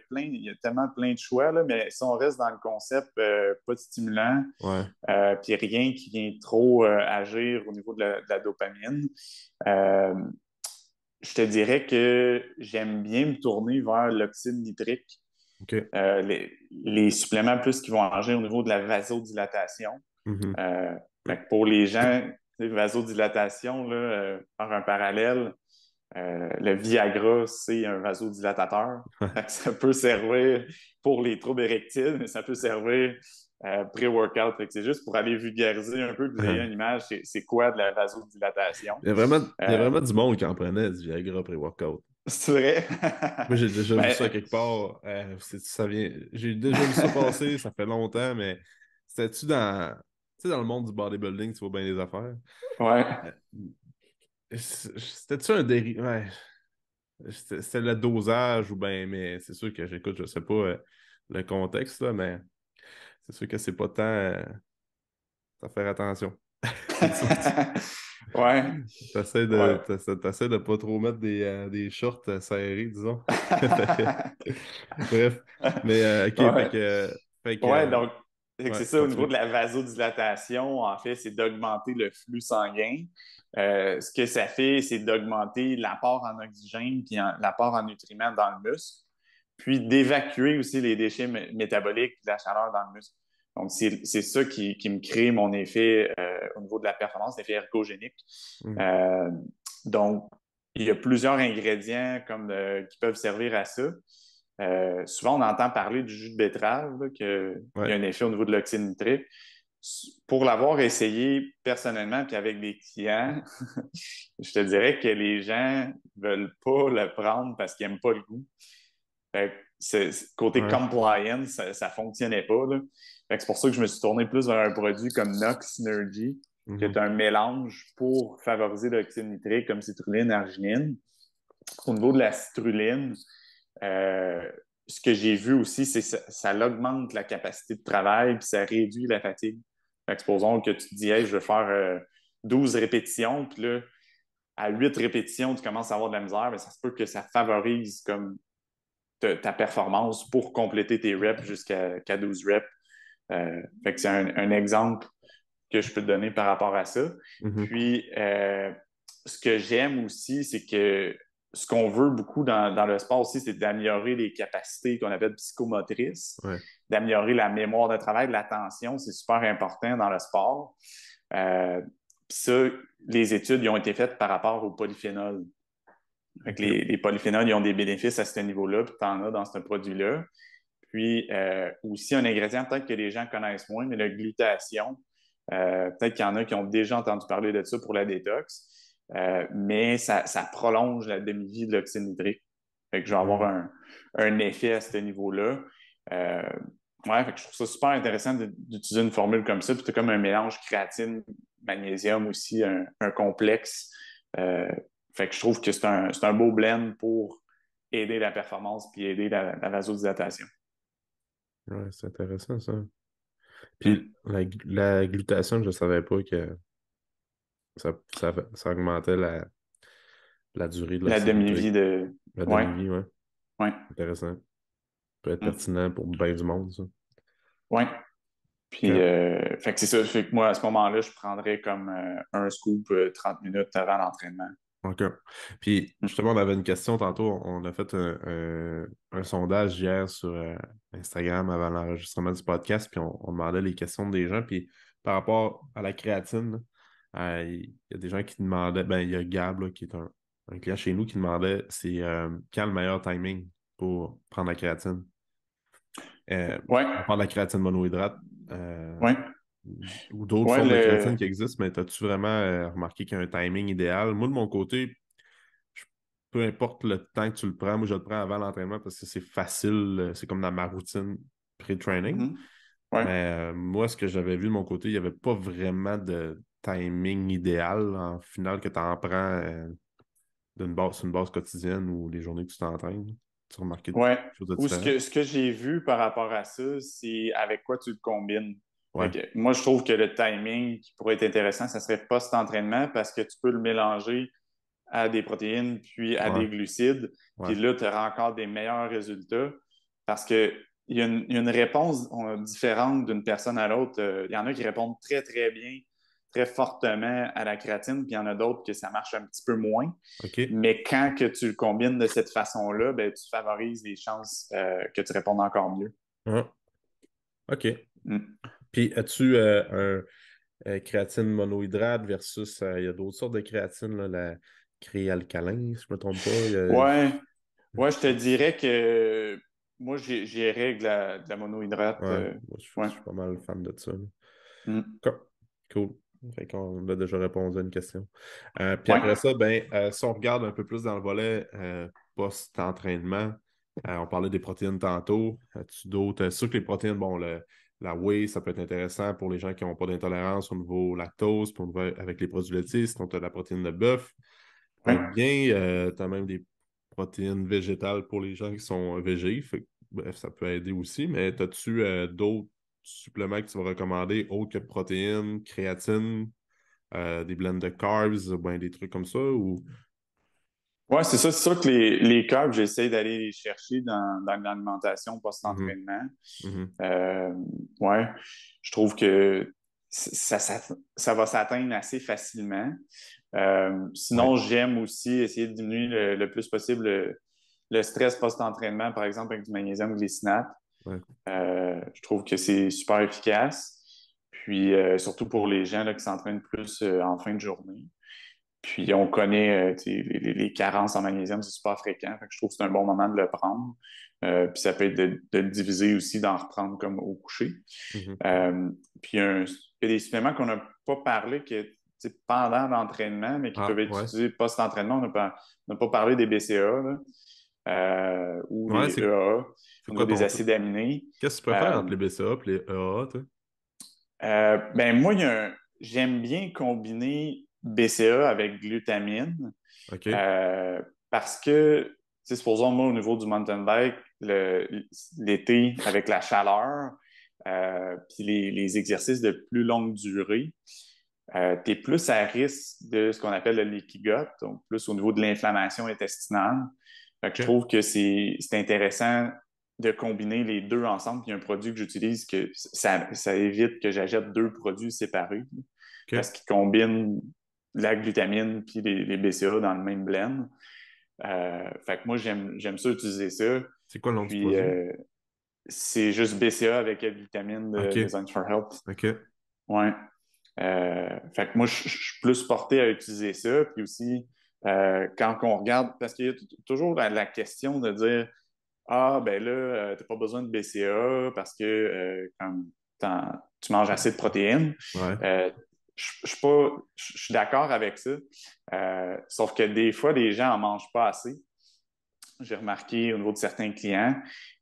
a tellement plein de choix, là, mais si on reste dans le concept pas de stimulant, Ouais. puis rien qui vient trop agir au niveau de la dopamine, euh, je te dirais que j'aime bien me tourner vers l'oxyde nitrique, OK. les suppléments plus qui vont agir au niveau de la vasodilatation. Mhm. Euh, Fait que pour les gens, tu sais, vasodilatation, là, par un parallèle, le Viagra, c'est un vasodilatateur. Fait que ça peut servir pour les troubles érectiles, mais ça peut servir pré-workout. Fait que c'est juste pour aller vulgariser un peu, que vous ayez une image, c'est quoi de la vasodilatation. Il y a Euh, vraiment du monde qui en prenait du Viagra pré-workout. c'est vrai? Moi, j'ai déjà vu ça Ben, quelque part. Ça vient... J'ai déjà vu ça passer, ça fait longtemps, mais c'était-tu dans... Tu sais, dans le monde du bodybuilding, tu vois bien les affaires. ouais. Euh, C'était-tu un dérivé? Ouais. C'était le dosage ou bien, mais c'est sûr que j'écoute, je sais pas le contexte, là, mais c'est sûr que c'est pas tant à faire attention. Ouais, ouais. T'essaies de pas trop mettre des shorts serrés, disons. Bref. Mais OK, Ouais. Ouais, donc, c'est ouais, ça, au niveau continue. de la vasodilatation, en fait, c'est d'augmenter le flux sanguin. Ce que ça fait, c'est d'augmenter l'apport en oxygène puis l'apport en nutriments dans le muscle, puis d'évacuer aussi les déchets métaboliques et de la chaleur dans le muscle. Donc, c'est ça qui me crée mon effet au niveau de la performance, l'effet ergogénique. Mm. Euh, donc, il y a plusieurs ingrédients qui peuvent servir à ça. Souvent, on entend parler du jus de betterave, là, qu'il y Ouais, a un effet au niveau de l'oxyde nitrique. Pour l'avoir essayé personnellement, puis avec des clients, je te dirais que les gens ne veulent pas le prendre parce qu'ils n'aiment pas le goût. Fait que côté ouais. compliance, ça ne fonctionnait pas. Là. Fait que c'est pour ça que je me suis tourné plus vers un produit comme Nox Synergy, que tu as un mélange pour favoriser l'oxyde nitrique comme citrulline, arginine. Au niveau de la citrulline, ce que j'ai vu aussi, c'est que ça augmente la capacité de travail puis ça réduit la fatigue. Fait que supposons que tu te dis, hey, je vais faire 12 répétitions, puis là, à 8 répétitions, tu commences à avoir de la misère, mais ça se peut que ça favorise comme ta performance pour compléter tes reps jusqu'à 12 reps. Fait que c'est un exemple que je peux te donner par rapport à ça. Mhm. Puis, ce que j'aime aussi, c'est que ce qu'on veut beaucoup dans le sport aussi, c'est d'améliorer les capacités qu'on appelle psychomotrices, Ouais. d'améliorer la mémoire de travail, de l'attention. C'est super important dans le sport. Puis ça, les études ils ont été faites par rapport aux polyphénols. Fait que OK. les polyphénols, ils ont des bénéfices à ce niveau-là, puis tu en as dans ce produit-là. Puis aussi un ingrédient peut-être que les gens connaissent moins, mais la glutation. Peut-être qu'il y en a qui ont déjà entendu parler de ça pour la détox, mais ça prolonge la demi-vie de l'oxyde nitrique. Fait que je vais avoir Ouais. un effet à ce niveau-là. Euh, ouais, fait que je trouve ça super intéressant d'utiliser une formule comme ça. Puis tu as comme un mélange créatine, magnésium aussi, un complexe. Euh, fait que je trouve que c'est un beau blend pour aider la performance puis aider la vasodilatation. Ouais, c'est intéressant ça. Puis Mm. la glutation, je savais pas que ça augmentait la durée de La l'oxyde demi-vie nitrique. de. La Ouais, demi-vie, ouais. ouais. Intéressant. Peut être Mm. pertinent pour bien du monde, ça. Ouais. Puis, OK. fait que c'est ça. Fait que moi, à ce moment-là, je prendrais comme un scoop 30 minutes avant l'entraînement. OK. Puis, Mm. justement, on avait une question tantôt. On a fait un sondage hier sur Instagram avant l'enregistrement du podcast, puis on demandait les questions des gens. Puis, par rapport à la créatine, il y a des gens qui demandaient, ben, il y a Gab, là, qui est un client chez nous, qui demandait c'est quand le meilleur timing pour prendre la créatine. Ouais, On parle de la créatine monohydrate. euh, ouais, ou d'autres ouais, formes de créatine qui existent, mais as-tu vraiment remarqué qu'il y a un timing idéal? Moi, de mon côté, je- peu importe le temps que tu le prends, moi, je le prends avant l'entraînement parce que c'est facile, c'est comme dans ma routine pré-training. Mhm. Ouais. Mais moi, ce que j'avais vu de mon côté, il n'y avait pas vraiment de timing idéal en finale que tu en prends sur une base quotidienne ou les journées que tu t'entraînes. Tu as remarqué quelque Ouais. chose de Ou différent? ce que j'ai vu par rapport à ça, c'est avec quoi tu le combines. Fait Ouais, que moi, je trouve que le timing qui pourrait être intéressant, ça serait post-entraînement parce que tu peux le mélanger à des protéines puis à ouais, des glucides. ouais. Puis là, tu auras encore des meilleurs résultats parce que il y a une réponse différente d'une personne à l'autre. Il y en a qui répondent très, très bien, très fortement à la créatine, puis il y en a d'autres que ça marche un petit peu moins. OK. Mais quand que tu le combines de cette façon-là, ben, tu favorises les chances que tu répondes encore mieux. Ouais. OK. Mm. Puis, as-tu créatine monohydrate versus, il y a d'autres sortes de créatine, là, la créalcaline, si je ne me trompe pas. Ouais, ouais, je te dirais que moi, j'irais de la monohydrate. Ouais, moi, je Ouais. suis pas mal fan de ça, là. Mm. Cool. Cool. Fait qu'on a déjà répondu à une question. Puis Ouais. après ça, ben, si on regarde un peu plus dans le volet post-entraînement, on parlait des protéines tantôt. As-tu d'autres? C'est sûr que les protéines, bon, la whey, ça peut être intéressant pour les gens qui n'ont pas d'intolérance au niveau lactose, pour avec les produits laitiers, sinon tu as de la protéine de bœuf. Ça peut Ouais. être bien. Tu as même des protéines végétales pour les gens qui sont végés. Bref, ça peut aider aussi. Mais as-tu d'autres suppléments que tu vas recommander autres que protéines, créatine, des blends de carbs, ben, des trucs comme ça? Ou... Ouais, c'est ça. C'est sûr que les carbs, j'essaie d'aller les chercher dans l'alimentation Mhm, post-entraînement. mhm. Euh, ouais, je trouve que ça va s'atteindre assez facilement. Ouais, Sinon, j'aime aussi essayer de diminuer le plus possible le stress post-entraînement, par exemple avec du magnésium glycinate. ouais, Je trouve que c'est super efficace. Puis, surtout pour les gens là, qui s'entraînent plus en fin de journée. Puis, on connaît les carences en magnésium, c'est super fréquent. Fait que je trouve que c'est un bon moment de le prendre. Puis, ça peut être de le diviser aussi, d'en reprendre comme au coucher. mhm. Euh, puis, il y a des suppléments qu'on n'a pas parlé que pendant l'entraînement, mais qui peuvent Ah, être ouais. utilisés post-entraînement. On n'a pas parlé des BCA là, ou Ouais, des EAA c'est au quoi niveau des ton. acides aminés. Qu'est-ce que tu préfères Euh, entre les BCA et les EAA, toi? ben moi, il y a j'aime bien combiner BCA avec glutamine OK. euh, parce que, tu sais, supposons, moi, au niveau du mountain bike, l'été, avec la chaleur, puis les exercices de plus longue durée, tu es plus à risque de ce qu'on appelle le leaky gut, donc plus au niveau de l'inflammation intestinale. Fait que je OK. trouve que c'est intéressant de combiner les deux ensemble. Puis il y a un produit que j'utilise que ça évite que j'achète deux produits séparés parce OK. qu'ils combinent la glutamine puis les BCA dans le même blend. Fait que moi, j'aime ça utiliser ça. C'est quoi le nom du Puis produit? c'est juste BCA avec la vitamine de OK. Design for Health. OK. Ouais. Fait que moi, je suis plus porté à utiliser ça. Puis aussi, quand on regarde, parce qu'il y a toujours la question de dire, ah, ben là, t'as pas besoin de BCA parce que comme tu manges assez de protéines. Ouais. Euh, je suis d'accord avec ça. Sauf que des fois, les gens en mangent pas assez. J'ai remarqué au niveau de certains clients.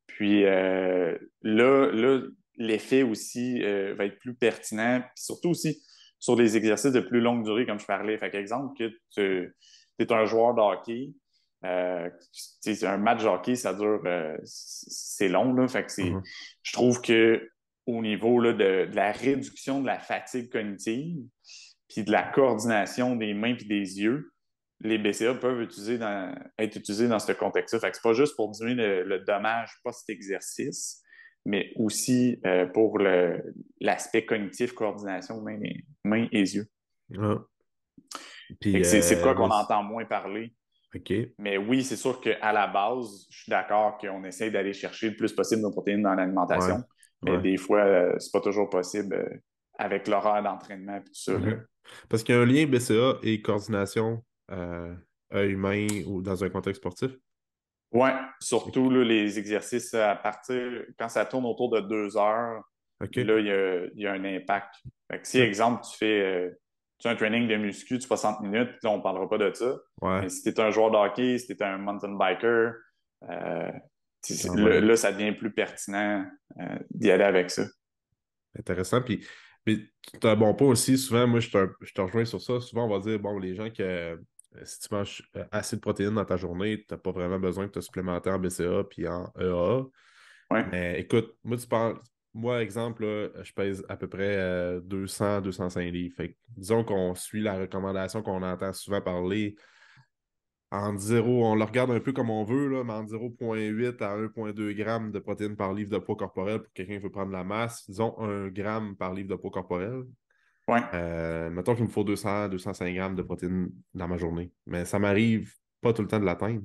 Puis là, l'effet aussi va être plus pertinent. Puis surtout aussi sur des exercices de plus longue durée, comme je parlais. Fait qu'exemple, que tu es un joueur de hockey. Un match de hockey, ça dure, c'est long, là. Fait que Mhm. je trouve que au niveau là, de la réduction de la fatigue cognitive, puis de la coordination des mains puis des yeux, les BCA peuvent être utilisés dans ce contexte-là. Fait que c'est pas juste pour diminuer le dommage post-exercice, mais aussi pour l'aspect cognitif, coordination, mains et yeux. Ah. Fait Puis, que c'est de quoi moi, qu'on entend moins parler. OK. Mais oui, c'est sûr qu'à la base, je suis d'accord qu'on essaie d'aller chercher le plus possible de protéines dans Ouais. l'alimentation, mais Ouais. des fois, c'est pas toujours possible avec l'horaire d'entraînement et tout ça, là. OK. Parce qu'il y a un lien BCA et coordination humain ou dans un contexte sportif. Ouais, surtout OK. là, les exercices à partir, quand ça tourne autour de 2 heures, OK. là, il y a un impact. Fait que si, OK. exemple, tu fais un training de muscu de 60 minutes, là, on ne parlera pas de ça. Ouais. Mais si tu es un joueur de hockey, si tu es un mountain biker, euh, Quand même. là, ça devient plus pertinent d'y aller avec ça. Intéressant. Puis, mais tu as un bon point aussi. Souvent, moi, je te rejoins sur ça. Souvent, on va dire, bon, les gens que si tu manges assez de protéines dans ta journée, tu n'as pas vraiment besoin de te supplémenter en BCA puis en EAA. Ouais, Mais écoute, moi, tu parles. Moi, exemple, là, je pèse à peu près 200-205 livres. Fait que, disons qu'on suit la recommandation qu'on entend souvent parler en zéro, on le regarde un peu comme on veut, là, mais en 0,8 à 1,2 grammes de protéines par livre de poids corporel pour quelqu'un qui veut prendre la masse. Disons 1 gramme par livre de poids corporel. ouais. Mettons qu'il me faut 200-205 grammes de protéines dans ma journée. Mais ça m'arrive pas tout le temps de l'atteindre.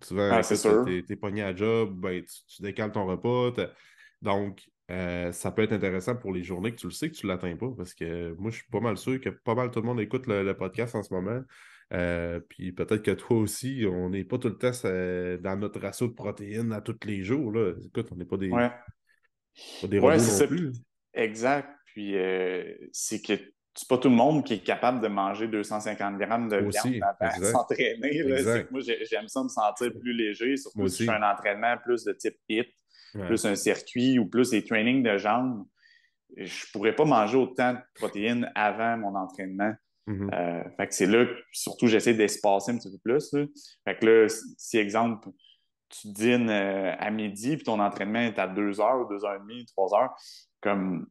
Souvent, Ah, c'est écoute, sûr. t'es pogné à job, ben, tu décales ton repas. Donc, ça peut être intéressant pour les journées que tu le sais que tu ne l'atteins pas. Parce que moi, je suis pas mal sûr que pas mal tout le monde écoute le podcast en ce moment. Puis peut-être que toi aussi, on n'est pas tout le temps dans notre ratio de protéines à tous les jours. Là. Écoute, on n'est Ouais. pas des Ouais, robots c'est non ça. plus. Exact. Puis c'est que c'est pas tout le monde qui est capable de manger 250 grammes de viande Aussi, avant de exact. s'entraîner, là. C'est que Exact. moi, j'aime ça me sentir plus léger, Moi surtout si je fais aussi. un entraînement plus de type HIIT, Ouais. plus un circuit ou plus des trainings de jambes. Je pourrais pas manger autant de protéines avant mon entraînement. Mhm. Fait que c'est là que surtout j'essaie d'espacer un petit peu plus, là. Fait que là, si exemple, tu dînes à midi puis ton entraînement est à 2 heures, 2 heures et demie, 3 heures, comme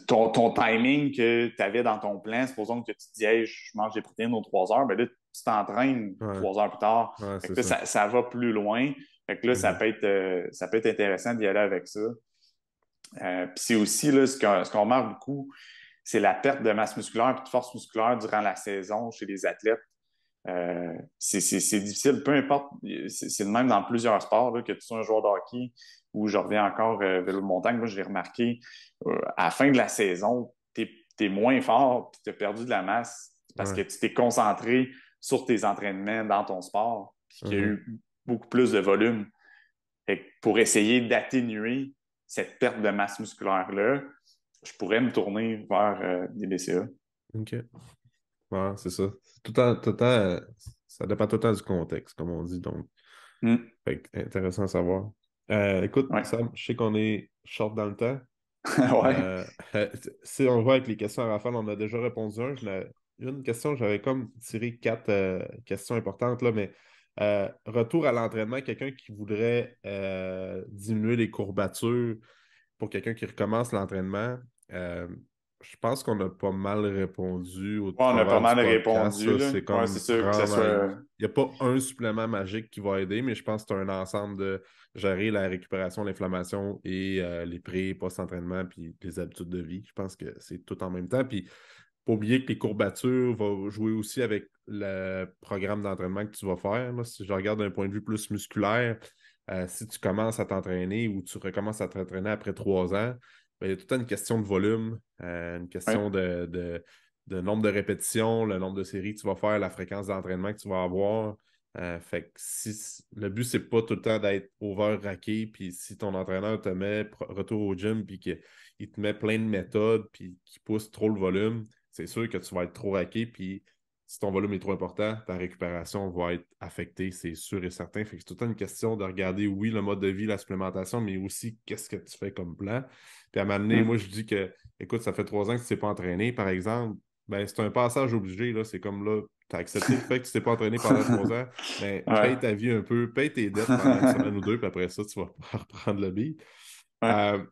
ton timing que tu avais dans ton plan, supposons que tu te dis, hey, je mange des protéines aux 3 heures, ben là, tu t'entraînes Ouais. 3 heures plus tard. Ouais, Fait c'est que là, ça. ça va plus loin. Fait que là, Mhm. ça peut être intéressant d'y aller avec ça. Puis c'est aussi là, ce qu'on remarque beaucoup, c'est la perte de masse musculaire et de force musculaire durant la saison chez les athlètes. C'est difficile, peu importe, c'est le même dans plusieurs sports, là, que tu sois un joueur de hockey ou je reviens encore vélo de montagne. Moi, je l'ai remarqué, à la fin de la saison, tu es moins fort puis tu as perdu de la masse parce que Ouais. tu t'es concentré sur tes entraînements dans ton sport puis qu'il y a Mhm. eu beaucoup plus de volume. Fait que pour essayer d'atténuer cette perte de masse musculaire-là, je pourrais me tourner vers des BCA. OK. Ouais, c'est ça. Ça dépend tout le temps du contexte, comme on dit. Donc, Mm. fait que, intéressant à savoir. Écoute, Ouais. Sam, je sais qu'on est short dans le temps. Ouais. Euh, si on voit avec les questions à Raphaël, on a déjà répondu un. Une question, j'avais comme tiré quatre questions importantes, là, mais retour à l'entraînement, quelqu'un qui voudrait diminuer les courbatures pour quelqu'un qui recommence l'entraînement, euh, je pense qu'on a pas mal répondu au Ouais, on a pas travers du mal podcast. répondu, Ça, là. c'est Ouais, c'est comme sûr que ça prendre. Il soit. n'y a pas un supplément magique qui va aider, mais je pense que c'est un ensemble de gérer la récupération, l'inflammation et les pré- et post-entraînement, puis les habitudes de vie. Je pense que c'est tout en même temps. Puis, pas oublier que les courbatures vont jouer aussi avec le programme d'entraînement que tu vas faire. Là. Si je regarde d'un point de vue plus musculaire, si tu commences à t'entraîner ou tu recommences à t'entraîner après 3 ans, ben, il y a tout le temps une question de volume, une question Ouais. de nombre de répétitions, le nombre de séries que tu vas faire, la fréquence d'entraînement que tu vas avoir. Fait que si, le but, c'est pas tout le temps d'être over-racké, puis si ton entraîneur te met retour au gym, puis qu'il te met plein de méthodes, puis qu'il pousse trop le volume, c'est sûr que tu vas être trop raqué, puis si ton volume est trop important, ta récupération va être affectée, c'est sûr et certain. Fait que c'est tout le temps une question de regarder, oui, le mode de vie, la supplémentation, mais aussi qu'est-ce que tu fais comme plan. Puis à m'amener, moi, Mm. je dis que, écoute, ça fait 3 ans que tu ne t'es pas entraîné, par exemple, ben, c'est un passage obligé, là. C'est comme là, tu as accepté le fait que tu ne t'es pas entraîné pendant 3 ans, mais paye Ouais. ta vie un peu, paye tes dettes pendant une semaine ou deux, puis après ça, tu vas reprendre le beat. Ouais. Euh,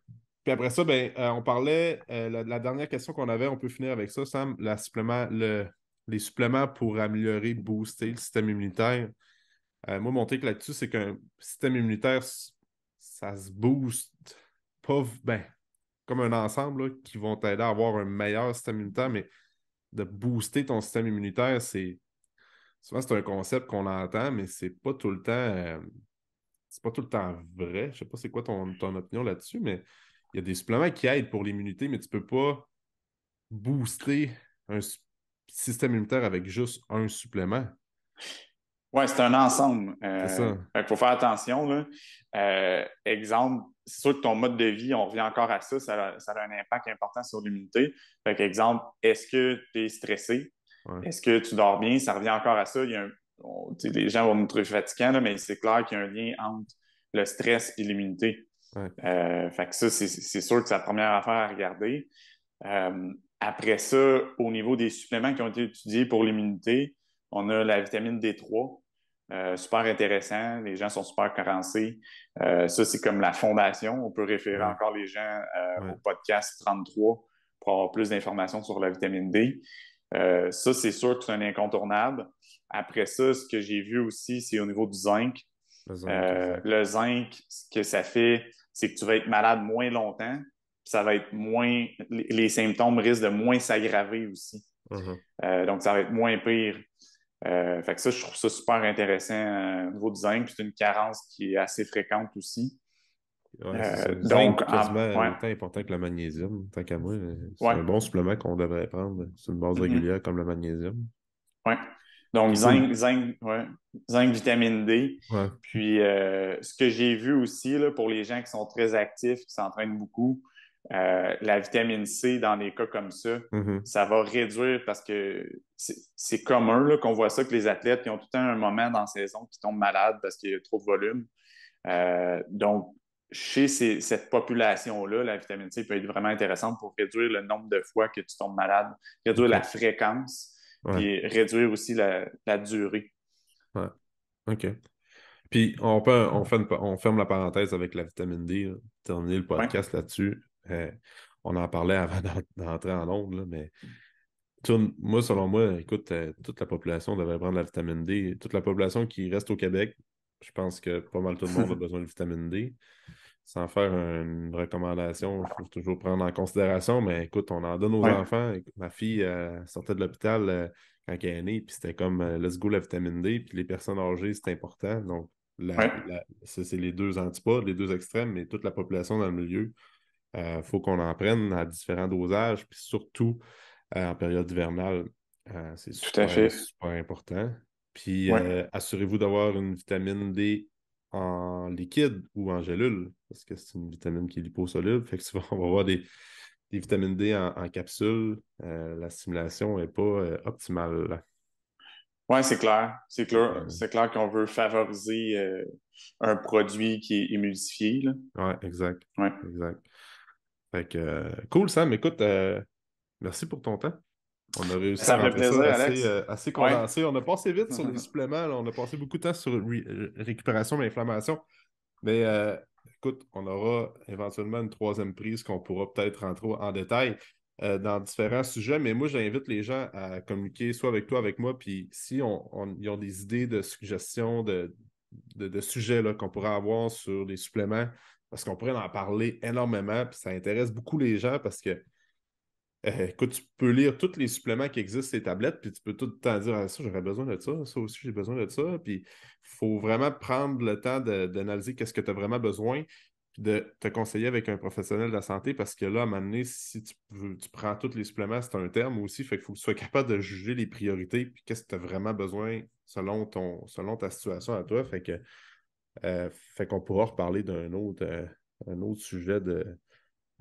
puis après ça, ben, on parlait, la dernière question qu'on avait, on peut finir avec ça, Sam, les suppléments pour améliorer, booster le système immunitaire. Moi, mon truc là-dessus, c'est qu'un système immunitaire, ça se booste pas, ben, comme un ensemble là, qui vont t'aider à avoir un meilleur système immunitaire, mais de booster ton système immunitaire, souvent c'est un concept qu'on entend, mais c'est pas tout le temps vrai. Je sais pas c'est quoi ton opinion là-dessus, mais il y a des suppléments qui aident pour l'immunité, mais tu peux pas booster un système immunitaire avec juste un supplément. Ouais, c'est un ensemble. C'est ça. Fait qu'il faut faire attention, là. Exemple, c'est sûr que ton mode de vie, on revient encore à ça, ça a un impact important sur l'immunité. Fait qu'exemple, est-ce que tu es stressé? Ouais. Est-ce que tu dors bien? Ça revient encore à ça. Tu sais, les gens vont me trouver fatigant, là, mais c'est clair qu'il y a un lien entre le stress et l'immunité. Ouais. Fait que ça, c'est sûr que c'est la première affaire à regarder. Après ça, au niveau des suppléments qui ont été étudiés pour l'immunité, on a la vitamine D3, super intéressant. Les gens sont super carencés. Ça, c'est comme la fondation. On peut référer Ouais. encore les gens Ouais. au podcast 33 pour avoir plus d'informations sur la vitamine D. Ça, c'est sûr que c'est un incontournable. Après ça, ce que j'ai vu aussi, c'est au niveau du zinc. Le zinc, exact. Le zinc, ce que ça fait, c'est que tu vas être malade moins longtemps, ça va être moins, les symptômes risquent de moins s'aggraver aussi. Uh-huh. Donc, ça va être moins pire. Fait que ça, je trouve ça super intéressant au niveau du zinc. C'est une carence qui est assez fréquente aussi. Ouais, c'est ça. Le Donc, zinc, quasiment ouais, autant important que le magnésium, tant qu'à moi. C'est ouais. un bon supplément qu'on devrait prendre sur une base Mhm. régulière comme le magnésium. Ouais. Donc, Puis cool. ouais. Zinc, vitamine D. Ouais. Puis, ce que j'ai vu aussi, là, pour les gens qui sont très actifs, qui s'entraînent beaucoup, la vitamine C, dans des cas comme Mhm. ça va réduire parce que c'est commun là, qu'on voit ça, que les athlètes qui ont tout le temps un moment dans la saison qui tombent malades parce qu'il y a trop de volume. Donc, chez cette population-là, la vitamine C peut être vraiment intéressante pour réduire le nombre de fois que tu tombes malade, réduire la OK. fréquence, Ouais. puis réduire aussi la durée. Ouais. OK. Puis on ferme la parenthèse avec la vitamine D, là. Terminer le Oui, podcast là-dessus. On en parlait avant d'entrer en ondes, là, mais moi, selon moi, écoute, toute la population devrait prendre la vitamine D. Toute la population qui reste au Québec, je pense que pas mal tout le monde a besoin de vitamine D. Sans faire une recommandation, il faut toujours prendre en considération, mais écoute, on en donne aux oui, enfants. Écoute, ma fille sortait de l'hôpital quand elle est née, puis c'était comme let's go la vitamine D, puis les personnes âgées, c'est important. Donc, oui. ça, c'est les deux antipodes, les deux extrêmes, mais toute la population dans le milieu, il faut qu'on en prenne à différents dosages, puis surtout en période hivernale, c'est Tout à super, fait. super important. Puis Oui. assurez-vous d'avoir une vitamine D en liquide ou en gélule, parce que c'est une vitamine qui est liposoluble. Fait que souvent, on va avoir des vitamines D en capsule. La stimulation n'est pas optimale. Oui, c'est clair. C'est Fait que, clair. C'est clair qu'on veut favoriser un produit qui est émulsifié, là. ouais, exact. Ouais. Exact. Fait que, cool, Sam. Écoute, merci pour ton temps. On a réussi Ça à me fait rentrer ça plaisir, assez, Alex. assez Oui. condensé. On a passé vite sur les suppléments, là. On a passé beaucoup de temps sur récupération et inflammation. Mais écoute, on aura éventuellement une troisième prise qu'on pourra peut-être rentrer en détail dans différents sujets. Mais moi, j'invite les gens à communiquer soit avec toi, avec moi, puis si ils ont des idées de suggestions de sujets là, qu'on pourrait avoir sur les suppléments, parce qu'on pourrait en parler énormément, puis ça intéresse beaucoup les gens parce que écoute, tu peux lire tous les suppléments qui existent sur les tablettes, puis tu peux tout le temps dire ah, ça, j'aurais besoin de ça aussi, j'ai besoin de ça. Puis il faut vraiment prendre le temps d'analyser qu'est-ce que tu as vraiment besoin, puis de te conseiller avec un professionnel de la santé, parce que là, à un moment donné, si tu prends tous les suppléments, c'est un terme aussi, fait qu'il faut que tu sois capable de juger les priorités, puis qu'est-ce que tu as vraiment besoin selon ta situation à toi. Fait qu'on pourra reparler un autre sujet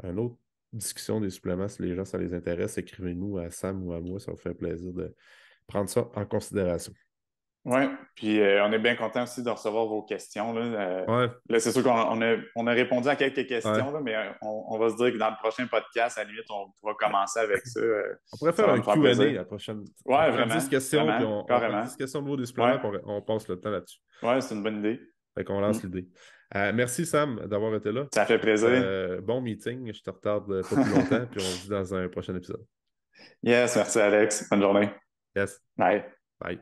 un autre discussion des suppléments, si les gens, ça les intéresse, écrivez-nous à Sam ou à moi, ça vous fait plaisir de prendre ça en considération. Oui, puis on est bien content aussi de recevoir vos questions. Là, Ouais, là c'est sûr qu'on a répondu à quelques ouais. questions, là, mais on va se dire que dans le prochain podcast, à la limite, on pourra commencer avec ça. On pourrait Ça faire va un nous faire Q&A plaisir. la prochaine. On Ouais, prend vraiment, 10 questions, puis vraiment, on prend carrément. 10 questions au niveau des suppléments, Ouais, puis on passe le temps là-dessus. ouais, c'est une bonne idée. Fait qu'on Mm. lance l'idée. Merci Sam d'avoir été là. Ça fait plaisir. Bon meeting, je te retarde pas plus longtemps, puis on se dit dans un prochain épisode. Yes, merci Alex. Bonne journée. Yes, Bye. bye.